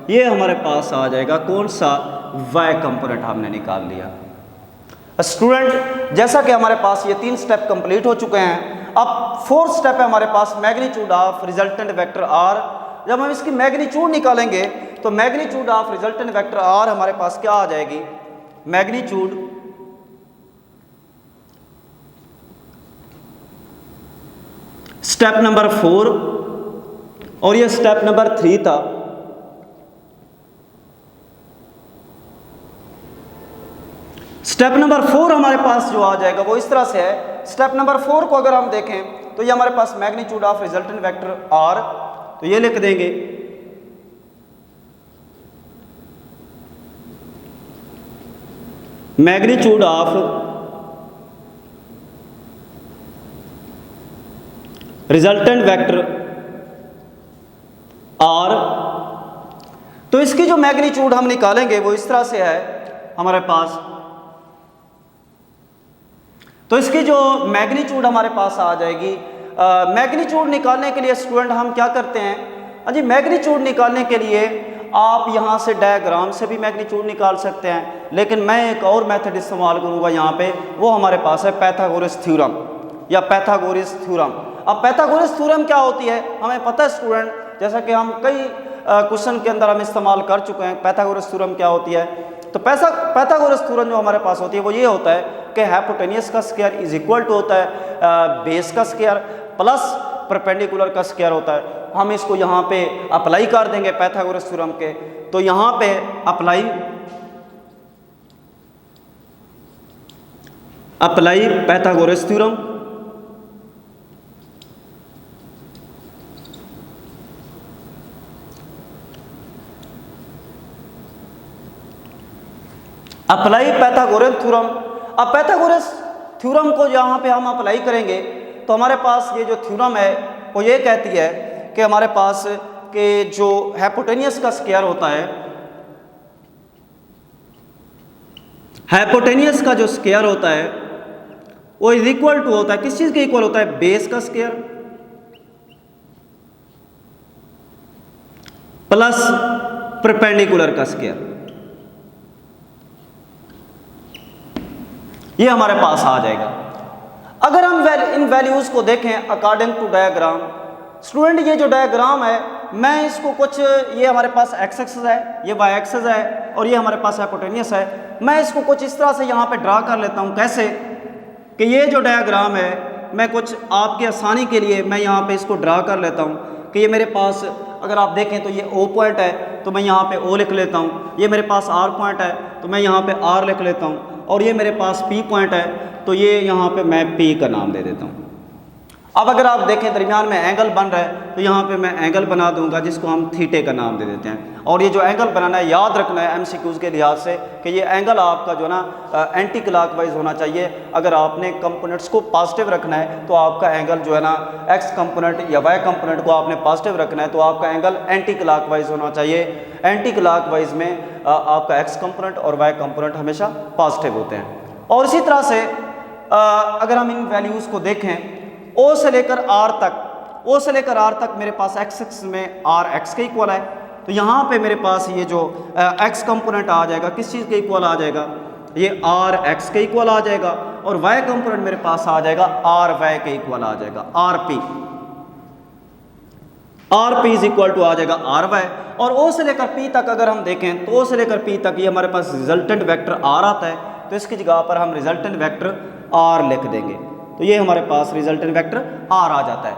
[SPEAKER 1] ये हमारे पास आ जाएगा कौन सा, वाई कंपोनेंट हमने निकाल लिया। स्टूडेंट, जैसा कि हमारे पास ये 3 स्टेप कंप्लीट हो चुके हैं, अब 4th स्टेप है हमारे पास magnitude of resultant vector R. जब हम इसकी मैग्नीट्यूड निकालेंगे तो magnitude of resultant vector R हमारे पास क्या आ जाएगी, मैग्नीट्यूड स्टेप नंबर 4, और ये स्टेप नंबर 3 था। स्टेप नंबर 4 हमारे पास जो आ जाएगा वो इस तरह से है। स्टेप नंबर 4 को अगर हम देखें तो ये हमारे पास magnitude of resultant vector R, तो ये लिख देंगे magnitude of resultant vector R. तो इसकी जो मैग्नीट्यूड हम निकालेंगे वो इस तरह से है हमारे पास। तो इसकी जो मैग्नीट्यूड हमारे पास आ जाएगी, मैग्नीट्यूड निकालने के लिए स्टूडेंट हम क्या करते हैं, जी मैग्नीट्यूड निकालने के लिए आप यहाँ से डायग्राम से भी मैग्नीट्यूड निकाल सकते हैं, लेकिन मैं एक और मेथड इस्तेमाल करूँगा यहाँ पे, वो हमारे पास है पाइथागोरस थ्योरम या पाइथागोरस थ्योरम। अब पाइथागोरस थ्योरम क्या होती है, हमें पता है स्टूडेंट, जैसा कि हम कई क्वेश्चन के अंदर हम इस्तेमाल कर चुके हैं। पाइथागोरस थ्योरम क्या होती है, तो पाइथागोरस थ्योरम जो हमारे पास होती है वो ये होता है कि हाइपोटेनियस का स्क्वायर इज इक्वल टू होता है बेस का स्क्वायर प्लस परपेंडिकुलर का स्क्वायर होता है। हम इसको यहाँ पे अप्लाई कर देंगे पाइथागोरस थ्योरम के, तो यहाँ पे apply Pythagoras theorem. Apply Pythagoras theorem. अब पाइथागोरस थ्योरम को यहाँ पे हम अप्लाई करेंगे तो हमारे पास ये जो थ्योरम है वो ये कहती है कि हमारे पास के जो हाइपोटेनियस का स्क्वायर होता है, हाइपोटेनियस का जो स्क्वायर होता है वो इज इक्वल टू होता है किस चीज़ के इक्वल होता है, बेस का स्क्वायर प्लस परपेंडिकुलर का स्क्वायर, ये हमारे पास आ जाएगा। अगर हम इन वैल्यूज को देखें अकॉर्डिंग टू डायग्राम, स्टूडेंट ये जो डायग्राम है मैं इसको कुछ, ये हमारे पास एक्स एक्सिस है, ये वाई एक्सिस है और ये हमारे पास हाइपोटेन्यूस है, मैं इसको कुछ इस तरह से यहाँ पे ड्रा कर लेता हूँ। कैसे कि ये जो डायग्राम है मैं कुछ आपकी आसानी के लिए मैं यहाँ पे इसको ड्रा कर लेता हूँ कि ये मेरे पास, अगर आप देखें तो ये ओ पॉइंट है तो मैं यहाँ पे ओ लिख लेता हूँ, ये मेरे पास आर पॉइंट है तो मैं यहाँ पे आर लिख लेता हूँ, और ये मेरे पास पी पॉइंट है तो ये यहाँ पे मैं पी का नाम दे देता हूँ। अब अगर आप देखें दरमियान में एंगल बन रहा है तो यहाँ पे मैं एंगल बना दूंगा जिसको हम थीटे का नाम दे देते हैं। और ये जो एंगल बनाना है याद रखना है एमसीक्यूज के लिहाज से कि ये एंगल आपका जो है ना एंटी क्लॉकवाइज होना चाहिए। अगर आपने कंपोनेंट्स को पॉजिटिव रखना है तो आपका एंगल जो है ना एक्स कंपोनेंट या वाई कंपोनेंट को आपने पॉजिटिव रखना है तो आपका एंगल एंटी क्लॉकवाइज होना चाहिए। एंटी क्लॉकवाइज में आपका एक्स कंपोनेंट और वाई कंपोनेंट हमेशा पॉजिटिव होते हैं। और इसी तरह से अगर हम इन वैल्यूज़ को देखें O से लेकर R तक, O से लेकर R तक मेरे पास x एक्सिस में R x के इक्वल है, तो यहाँ पे मेरे पास ये जो x कंपोनेंट आ जाएगा किस चीज़ के इक्वल आ जाएगा, ये R x के इक्वल आ जाएगा, और y कंपोनेंट मेरे पास आ जाएगा R y के इक्वल आ जाएगा, R p is equal to आ जाएगा R y। और O से लेकर P तक अगर हम देखें तो O से लेकर P तक ये हमारे पास रिजल्टेंट वेक्टर R आता है, तो इसकी जगह पर हम रिजल्टेंट वेक्टर R लिख देंगे, तो ये हमारे पास रिजल्टेंट वेक्टर R आ जाता है।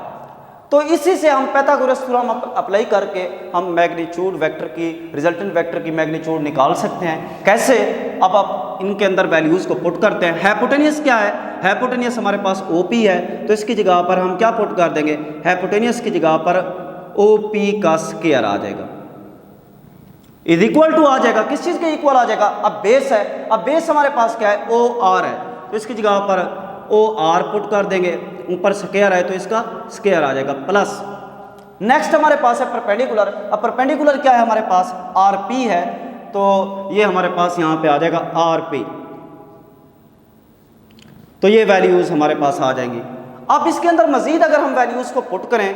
[SPEAKER 1] तो इसी से हम पाइथागोरस थ्योरम अप्लाई करके हम मैग्नीट्यूड वेक्टर की, रिजल्टेंट वेक्टर की मैग्नीट्यूड निकाल सकते हैं। कैसे, अब आप इनके अंदर वैल्यूज़ को पुट करते हैं। हाइपोटेन्यूस क्या है, हाइपोटेन्यूस हमारे पास OP है, तो इसकी जगह पर हम क्या पुट कर देंगे, हाइपोटेन्यूस की जगह पर OP का स्क्वायर आ जाएगा, इज इक्वल टू आ जाएगा, किस चीज़ के इक्वल आ जाएगा, अब बेस है, अब बेस हमारे पास क्या है, OR है, तो इसकी जगह पर OR पुट कर देंगे, ऊपर स्क्वायर है तो इसका स्क्वायर आ जाएगा, प्लस नेक्स्ट हमारे पास है परपेंडिकुलर। अब परपेंडिकुलर क्या है हमारे पास, RP है, तो ये हमारे पास यहाँ पे आ जाएगा RP, तो ये वैल्यूज हमारे पास आ जाएंगी। अब इसके अंदर मजीद अगर हम वैल्यूज को पुट करें,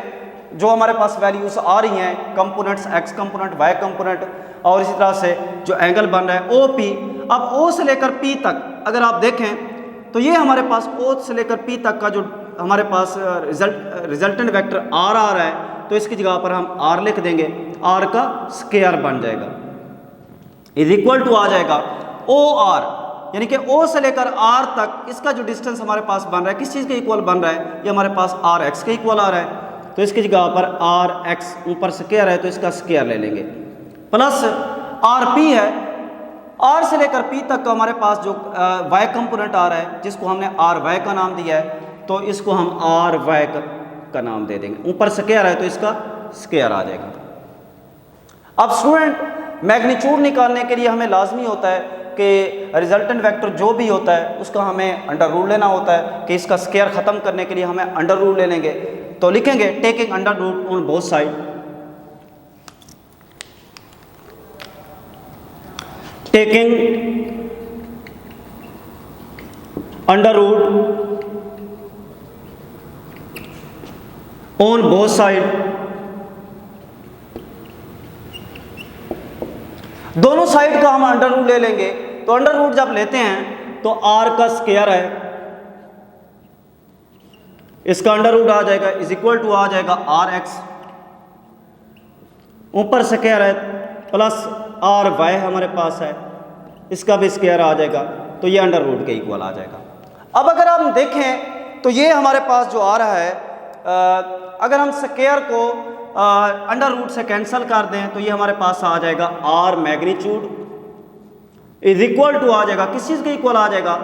[SPEAKER 1] जो हमारे पास वैल्यूज आ रही हैं components, X component, Y component, और इसी तरह से जो एंगल बन रहा है OP, अब O से लेकर P तक अगर आप देखें तो ये हमारे पास O से लेकर P तक का जो हमारे पास रिजल्टेंट वेक्टर R आ रहा है, तो इसकी जगह पर हम R लिख देंगे, R का स्क्वायर बन जाएगा, इज इक्वल टू आ जाएगा OR, यानी कि O से लेकर R तक इसका जो डिस्टेंस हमारे पास बन रहा है किस चीज़ के इक्वल बन रहा है, ये हमारे पास RX के इक्वल आ रहा है, तो इसकी जगह पर RX ऊपर स्क्वायर है तो इसका स्क्वायर ले लेंगे, प्लस RP है, R से लेकर P तक का हमारे पास जो Y कंपोनेंट आ रहा है जिसको हमने RY का नाम दिया है, तो इसको हम RY का नाम दे देंगे, ऊपर स्क्वायर है तो इसका स्क्वायर आ जाएगा। अब स्टूडेंट मैग्नीट्यूड निकालने के लिए हमें लाजमी होता है कि रिजल्टेंट वेक्टर जो भी होता है उसका हमें अंडर रूट लेना होता है, कि इसका स्क्वायर ख़त्म करने के लिए हमें अंडर रूट ले लेंगे, तो लिखेंगे taking under root on both side, taking under root on both side, दोनों साइड का हम अंडर रूट ले लेंगे, तो अंडर रूट जब लेते हैं तो R का स्क्वायर है, इसका अंडर रूट आ जाएगा, इज इक्वल टू आ जाएगा RX, ऊपर स्क्वायर है, प्लस RY हमारे पास है, इसका भी स्क्वायर आ जाएगा, तो ये अंडर रूट के इक्वल आ जाएगा। अब अगर हम देखें तो ये हमारे पास जो आ रहा है, अगर हम स्क्वायर को अंडर रूट से कैंसिल कर दें तो ये हमारे पास आ जाएगा R magnitude is equal to आ जाएगा, किस चीज़ के इक्वल आ जाएगा,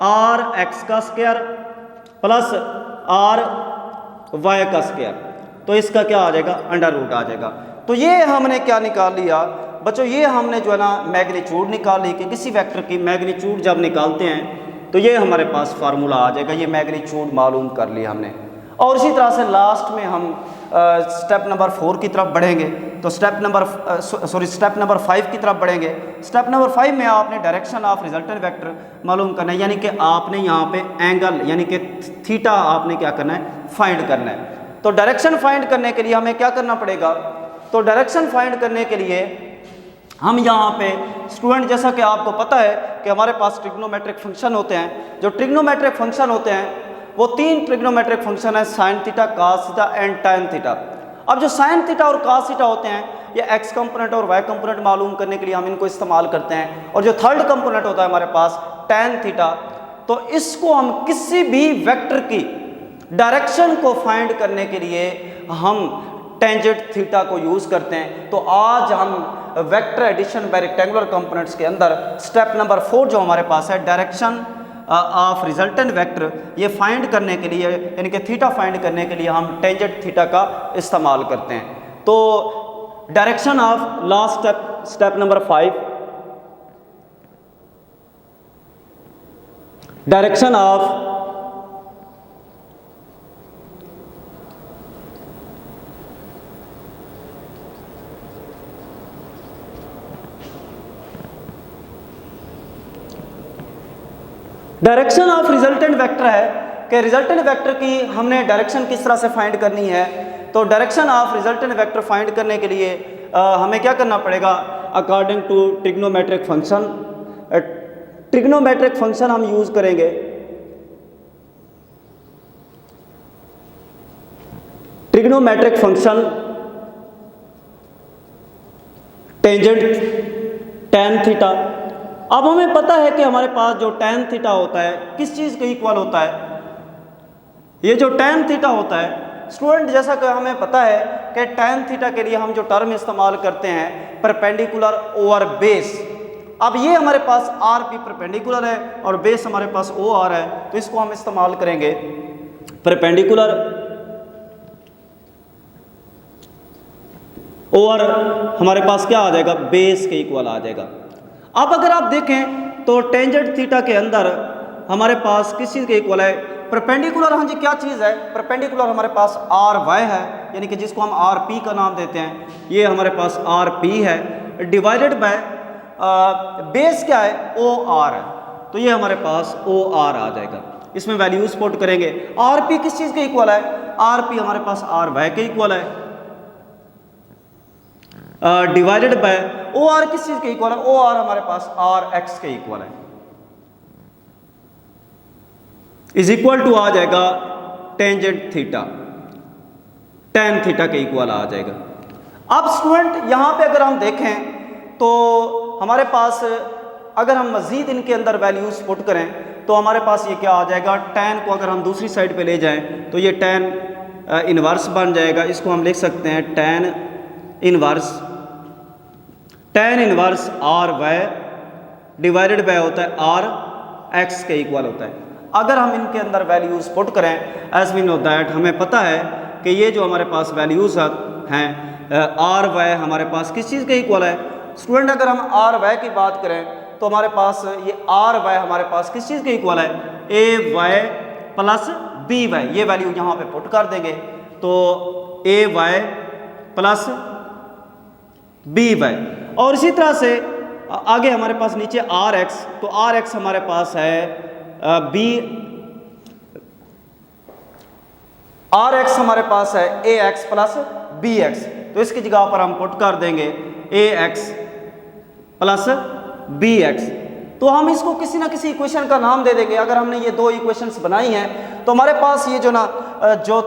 [SPEAKER 1] RX का स्क्वायर प्लस RY का स्क्वायर, तो इसका क्या आ जाएगा, अंडर रूट आ जाएगा। तो ये हमने क्या निकाल लिया बच्चों, ये हमने जो है ना मैग्नीट्यूड निकाल ली कि किसी वेक्टर की मैग्नीट्यूड जब निकालते हैं तो ये हमारे पास फार्मूला आ जाएगा, ये मैग्नीट्यूड मालूम कर लिया हमने। और इसी तरह से लास्ट में हम स्टेप नंबर 4 की तरफ बढ़ेंगे, तो स्टेप नंबर 5 की तरफ बढ़ेंगे। स्टेप नंबर 5 में आपने डायरेक्शन ऑफ रिजल्टेंट वेक्टर मालूम करना है, यानी कि आपने यहाँ पे एंगल यानी कि थीटा आपने क्या करना है, फाइंड करना है। तो डायरेक्शन फाइंड करने के लिए हमें क्या करना पड़ेगा, तो डायरेक्शन फाइंड करने के लिए हम यहाँ पे स्टूडेंट, जैसा कि आपको पता है कि हमारे पास ट्रिग्नोमेट्रिक फंक्शन होते हैं। जो ट्रिग्नोमेट्रिक फंक्शन होते हैं वो 3 ट्रिग्नोमेट्रिक फंक्शन है, sine theta, cos theta and tan theta. अब जो साइन थीटा और कॉस थीटा होते हैं ये एक्स कंपोनेंट और वाई कंपोनेंट मालूम करने के लिए हम इनको इस्तेमाल करते हैं। और जो थर्ड कंपोनेंट होता है हमारे पास टैन थीटा, तो इसको हम किसी भी वेक्टर की डायरेक्शन को फाइंड करने के लिए हम टेंजेंट थीटा को यूज करते हैं। तो आज हम vector addition by rectangular components के अंदर स्टेप नंबर 4 जो हमारे पास है, डायरेक्शन ऑफ रिजल्टेंट वेक्टर, ये फाइंड करने के लिए यानी कि थीटा फाइंड करने के लिए हम टेंजेंट थीटा का इस्तेमाल करते हैं। तो direction of last step number 5, direction of direction of resultant vector है कि रिजल्टेंट वेक्टर की हमने डायरेक्शन किस तरह से फाइंड करनी है। तो direction of resultant vector find करने के लिए हमें क्या करना पड़ेगा, according to trigonometric function. Trigonometric function हम यूज करेंगे। Trigonometric function tangent tan theta. अब हमें पता है कि हमारे पास जो टैन थीटा होता है किस चीज़ के इक्वल होता है। ये जो टैन थीटा होता है स्टूडेंट, जैसा कि हमें पता है कि टैन थीटा के लिए हम जो टर्म इस्तेमाल करते हैं परपेंडिकुलर ओवर बेस। अब ये हमारे पास आर पी परपेंडिकुलर है और बेस हमारे पास ओ आर है, तो इसको हम इस्तेमाल करेंगे परपेंडिकुलर ओवर, हमारे पास क्या आ जाएगा, बेस के इक्वल आ जाएगा। अब अगर आप देखें तो टेंजेंट थीटा के अंदर हमारे पास किस चीज़ के इक्वल है, परपेंडिकुलर। हाँ जी, क्या चीज़ है परपेंडिकुलर, हमारे पास आर वाई है, यानी कि जिसको हम आर पी का नाम देते हैं, ये हमारे पास आर पी है, डिवाइडेड बाय बेस क्या है, ओ आर है, तो ये हमारे पास ओ आर आ जाएगा। इसमें वैल्यूज पुट करेंगे। आर पी किस चीज़ के इक्वल है, आर पी हमारे पास आर वाई के इक्वल है, डिवाइडेड बाय ओ आर किस चीज़ के इक्वल है, ओ आर हमारे पास आर एक्स के इक्वल है, इज इक्वल टू आ जाएगा टेंजेंट थीटा, टैन थीटा के इक्वल आ जाएगा। अब स्टूडेंट यहाँ पे अगर हम देखें तो हमारे पास अगर हम मज़ीद इनके अंदर वैल्यूज पुट करें तो हमारे पास ये क्या आ जाएगा, टैन को अगर हम दूसरी साइड पे ले जाएं तो ये टैन इनवर्स बन जाएगा। इसको हम लिख सकते हैं tan inverse R Y divided by होता है आर एक्स के इक्वल होता है। अगर हम इनके अंदर वैल्यूज पुट करें एज वी नो दैट, हमें पता है कि ये जो हमारे पास वैल्यूज हैं आर वाई हमारे पास किस चीज़ के इक्वल है। स्टूडेंट अगर हम आर वाई की बात करें तो हमारे पास ये आर वाई हमारे पास किस चीज़ के इक्वल है, a y plus b Y. ये वैल्यू यहाँ पे पुट कर देंगे तो ए वाई प्लस बी वाई। और इसी तरह से आगे हमारे पास नीचे आर एक्स, तो आर एक्स हमारे पास है बी, आर एक्स हमारे पास है ए एक्स प्लस बी एक्स, तो इसकी जगह पर हम पुट कर देंगे a x plus b x. तो हम इसको किसी ना किसी इक्वेशन का नाम दे देंगे। अगर हमने ये दो इक्वेशंस बनाई हैं तो हमारे पास ये जो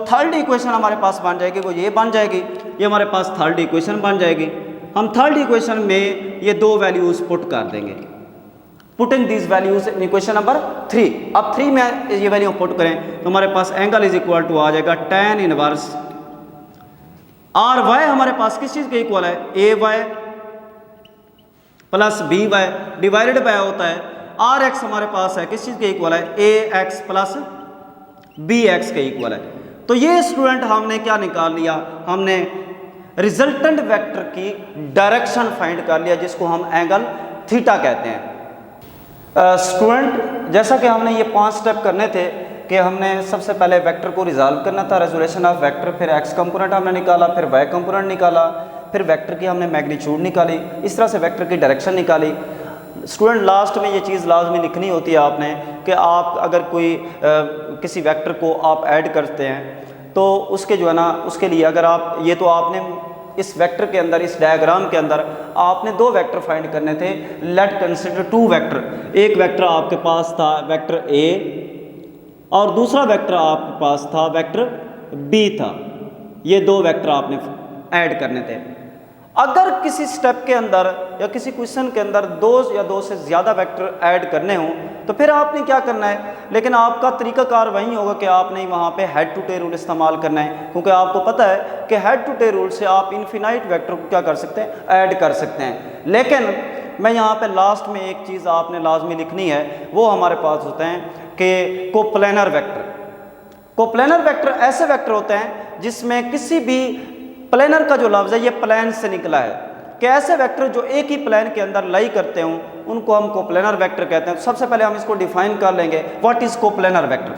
[SPEAKER 1] थर्ड इक्वेशन हमारे पास बन जाएगी वो ये बन जाएगी, ये हमारे पास थर्ड इक्वेशन बन जाएगी। हम थर्ड इक्वेशन में ये दो वैल्यूज पुट कर देंगे, putting these values in equation number 3। अब 3 में ये वैल्यू पुट करें तो हमारे पास एंगल इज इक्वल टू आ जाएगा टैन इनवर्स आर वाई हमारे पास किस चीज़ के इक्वल है, a y plus b y divided by होता है आर एक्स हमारे पास है किस चीज़ के इक्वल है, ए एक्स प्लस बी एक्स के इक्वल है। तो ये स्टूडेंट हमने क्या निकाल लिया, हमने रिजल्टेंट वेक्टर की डायरेक्शन फाइंड कर लिया जिसको हम एंगल थीटा कहते हैं। स्टूडेंट जैसा कि हमने ये 5 स्टेप करने थे कि हमने सबसे पहले वेक्टर को रिजॉल्व करना था, रेजोल्यूशन ऑफ वेक्टर, फिर एक्स कंपोनेंट हमने निकाला, फिर वाई कंपोनेंट निकाला, फिर वेक्टर की हमने मैग्नीट्यूड निकाली, इस तरह से वेक्टर की डायरेक्शन निकाली। स्टूडेंट लास्ट में ये चीज़ लाजमी लिखनी होती है आपने कि आप अगर कोई किसी वेक्टर को आप ऐड करते हैं तो उसके जो है ना उसके लिए अगर आप ये तो आपने इस वेक्टर के अंदर, इस डायग्राम के अंदर आपने दो वेक्टर फाइंड करने थे। Let consider two vector. एक वेक्टर आपके पास था वेक्टर ए और दूसरा वेक्टर आपके पास था वेक्टर बी था। ये दो वेक्टर आपने ऐड करने थे। अगर किसी स्टेप के अंदर या किसी क्वेश्चन के अंदर दो या दो से ज़्यादा वेक्टर ऐड करने हों तो फिर आपने क्या करना है, लेकिन आपका तरीकाकार वही होगा कि आपने वहाँ पे हेड टू टेल रूल इस्तेमाल करना है, क्योंकि आपको पता है कि हेड टू टेल रूल से आप इनफिनाइट वेक्टर को क्या कर सकते हैं, ऐड कर सकते हैं। लेकिन मैं यहाँ पे लास्ट में एक चीज़ आपने लाजमी लिखनी है, वो हमारे पास होते हैं कि कोप्लेनर वेक्टर। कोप्लेनर वेक्टर ऐसे वेक्टर होते हैं जिसमें किसी भी प्लेनर का जो लफ्ज़ है ये प्लेन से निकला है, कि ऐसे वेक्टर जो एक ही प्लेन के अंदर लाई करते हों उनको हम कोप्लेनर वेक्टर कहते हैं। तो सबसे पहले हम इसको डिफाइन कर लेंगे, what is coplanar vector.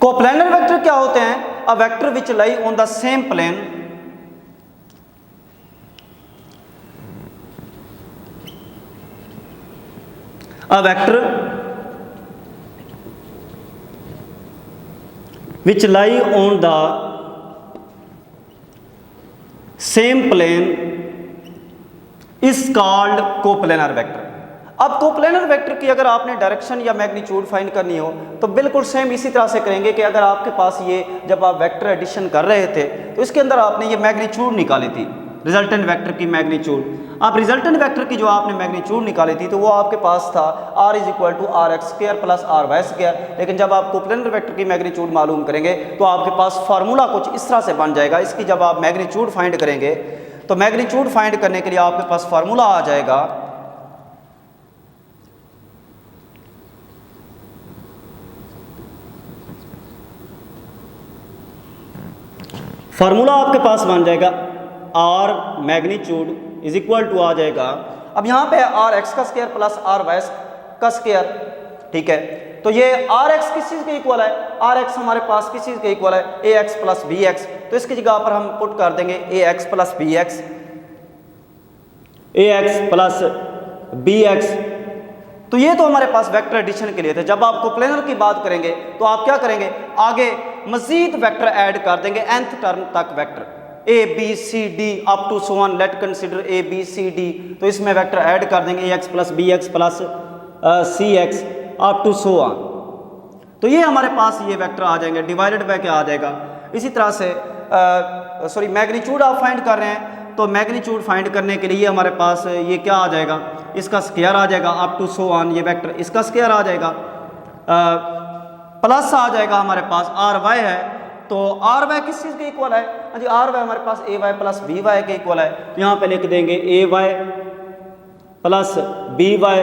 [SPEAKER 1] Coplanar vector क्या होते हैं? A vector which lie on the same plane a vector which lie on the same plane is called coplanar vector। अब कोप्लेनर वेक्टर की अगर आपने डायरेक्शन या मैग्नीट्यूड फाइंड करनी हो तो बिल्कुल सेम इसी तरह से करेंगे कि अगर आपके पास ये जब आप वेक्टर एडिशन कर रहे थे तो इसके अंदर आपने ये मैग्नीट्यूड निकाली थी, रिजल्टेंट वेक्टर की मैग्नीट्यूड। आप रिजल्टेंट वेक्टर की जो आपने मैग्नीट्यूड निकाली थी तो वो आपके पास था r is equal to R X square plus R Y square. लेकिन जब आप कोप्लेनर वेक्टर की मैग्नीट्यूड मालूम करेंगे तो आपके पास फार्मूला कुछ इस तरह से बन जाएगा। इसकी जब आप मैग्नीट्यूड फाइंड करेंगे तो मैग्नीट्यूड फाइंड करने के लिए आपके पास फार्मूला आ जाएगा फार्मूला आपके पास बन जाएगा R magnitude is equal to आ जाएगा, अब यहाँ पे आर एक्स का स्क्वायर प्लस आर वाई का स्क्वायर, ठीक है। तो ये आर एक्स किस चीज़ के इक्वल है, आर एक्स हमारे पास किस चीज़ के इक्वल है, ए एक्स प्लस बी एक्स। तो इसकी जगह पर हम पुट कर देंगे a x plus b x, A x plus b x. तो ये तो हमारे पास वेक्टर एडिशन के लिए थे। जब आप कोप्लेनर की बात करेंगे तो आप क्या करेंगे, आगे मजीद वेक्टर ऐड कर देंगे nth टर्म तक vector a b c d up to so on, let consider a b c d. तो इसमें वेक्टर ऐड कर देंगे a x plus b x plus c x up to so on. तो ये हमारे पास ये वेक्टर आ जाएंगे, डिवाइडेड बाय क्या आ जाएगा। इसी तरह से मैग्नीट्यूड आप फाइंड कर रहे हैं तो मैग्नीट्यूड फाइंड करने के लिए हमारे पास ये क्या आ जाएगा, इसका स्क्वायर आ जाएगा अप टू सो ऑन, ये वेक्टर इसका स्क्वायर आ जाएगा, प्लस आ जाएगा हमारे पास आर वाई है। तो आर वाई किस चीज़ के इक्वल है, जी आर वाई हमारे पास a y plus b Y के इक्वल है। तो यहाँ पे लिख देंगे a y plus b y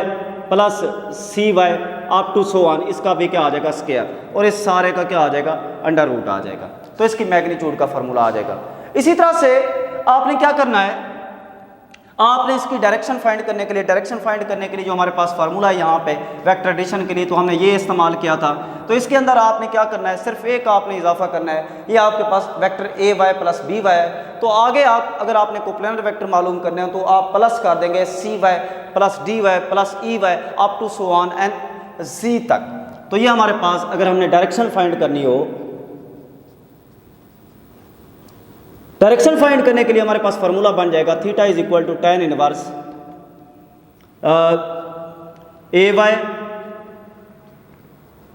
[SPEAKER 1] plus c y up to so on, इसका भी क्या आ जाएगा स्क्वायर, और इस सारे का क्या आ जाएगा अंडर रूट आ जाएगा। तो इसकी मैग्नीट्यूड का फॉर्मूला आ जाएगा। इसी तरह से आपने क्या करना है, आपने इसकी डायरेक्शन फाइंड करने के लिए, डायरेक्शन फाइंड करने के लिए जो हमारे पास फार्मूला है यहाँ पे वेक्टर एडिशन के लिए, तो हमने ये इस्तेमाल किया था। तो इसके अंदर आपने क्या करना है, सिर्फ एक आपने इजाफा करना है, ये आपके पास vector a y plus b y है। तो आगे आप अगर आपने कोप्लेनर वेक्टर मालूम करने हो तो आप प्लस कर देंगे c y plus d y plus e y up to so on n g तक। तो ये हमारे पास अगर हमने डायरेक्शन फाइंड करनी हो, डायरेक्शन फाइंड करने के लिए हमारे पास फार्मूला बन जाएगा theta is equal to tan inverse a y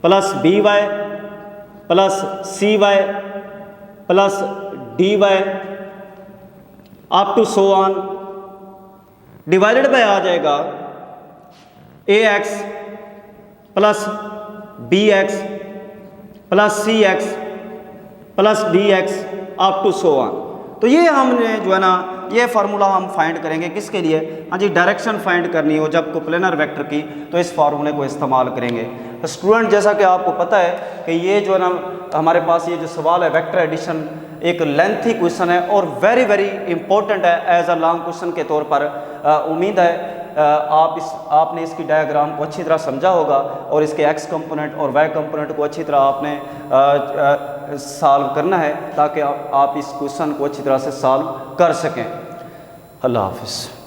[SPEAKER 1] plus b y plus c y plus d y up to so on, divided by आ जाएगा a x plus b x plus c x plus d x up to so on. तो ये हमने जो है ना ये formula हम फाइंड करेंगे किसके लिए, हाँ जी डायरेक्शन फाइंड करनी हो जब कोप्लेनर वेक्टर की, तो इस फार्मूले को इस्तेमाल करेंगे। स्टूडेंट जैसा कि आपको पता है कि ये जो है ना हमारे पास ये जो सवाल है वेक्टर एडिशन एक लेंथी क्वेश्चन है और वेरी वेरी इंपॉर्टेंट है एज अ लॉन्ग क्वेश्चन के तौर पर। उम्मीद है आपने इसकी डायग्राम को अच्छी तरह समझा होगा और इसके एक्स कंपोनेंट और वाई कंपोनेंट को अच्छी तरह आपने सॉल्व करना है ताकि आप इस क्वेश्चन को अच्छी तरह से सॉल्व कर सकें। अल्लाह हाफिज़।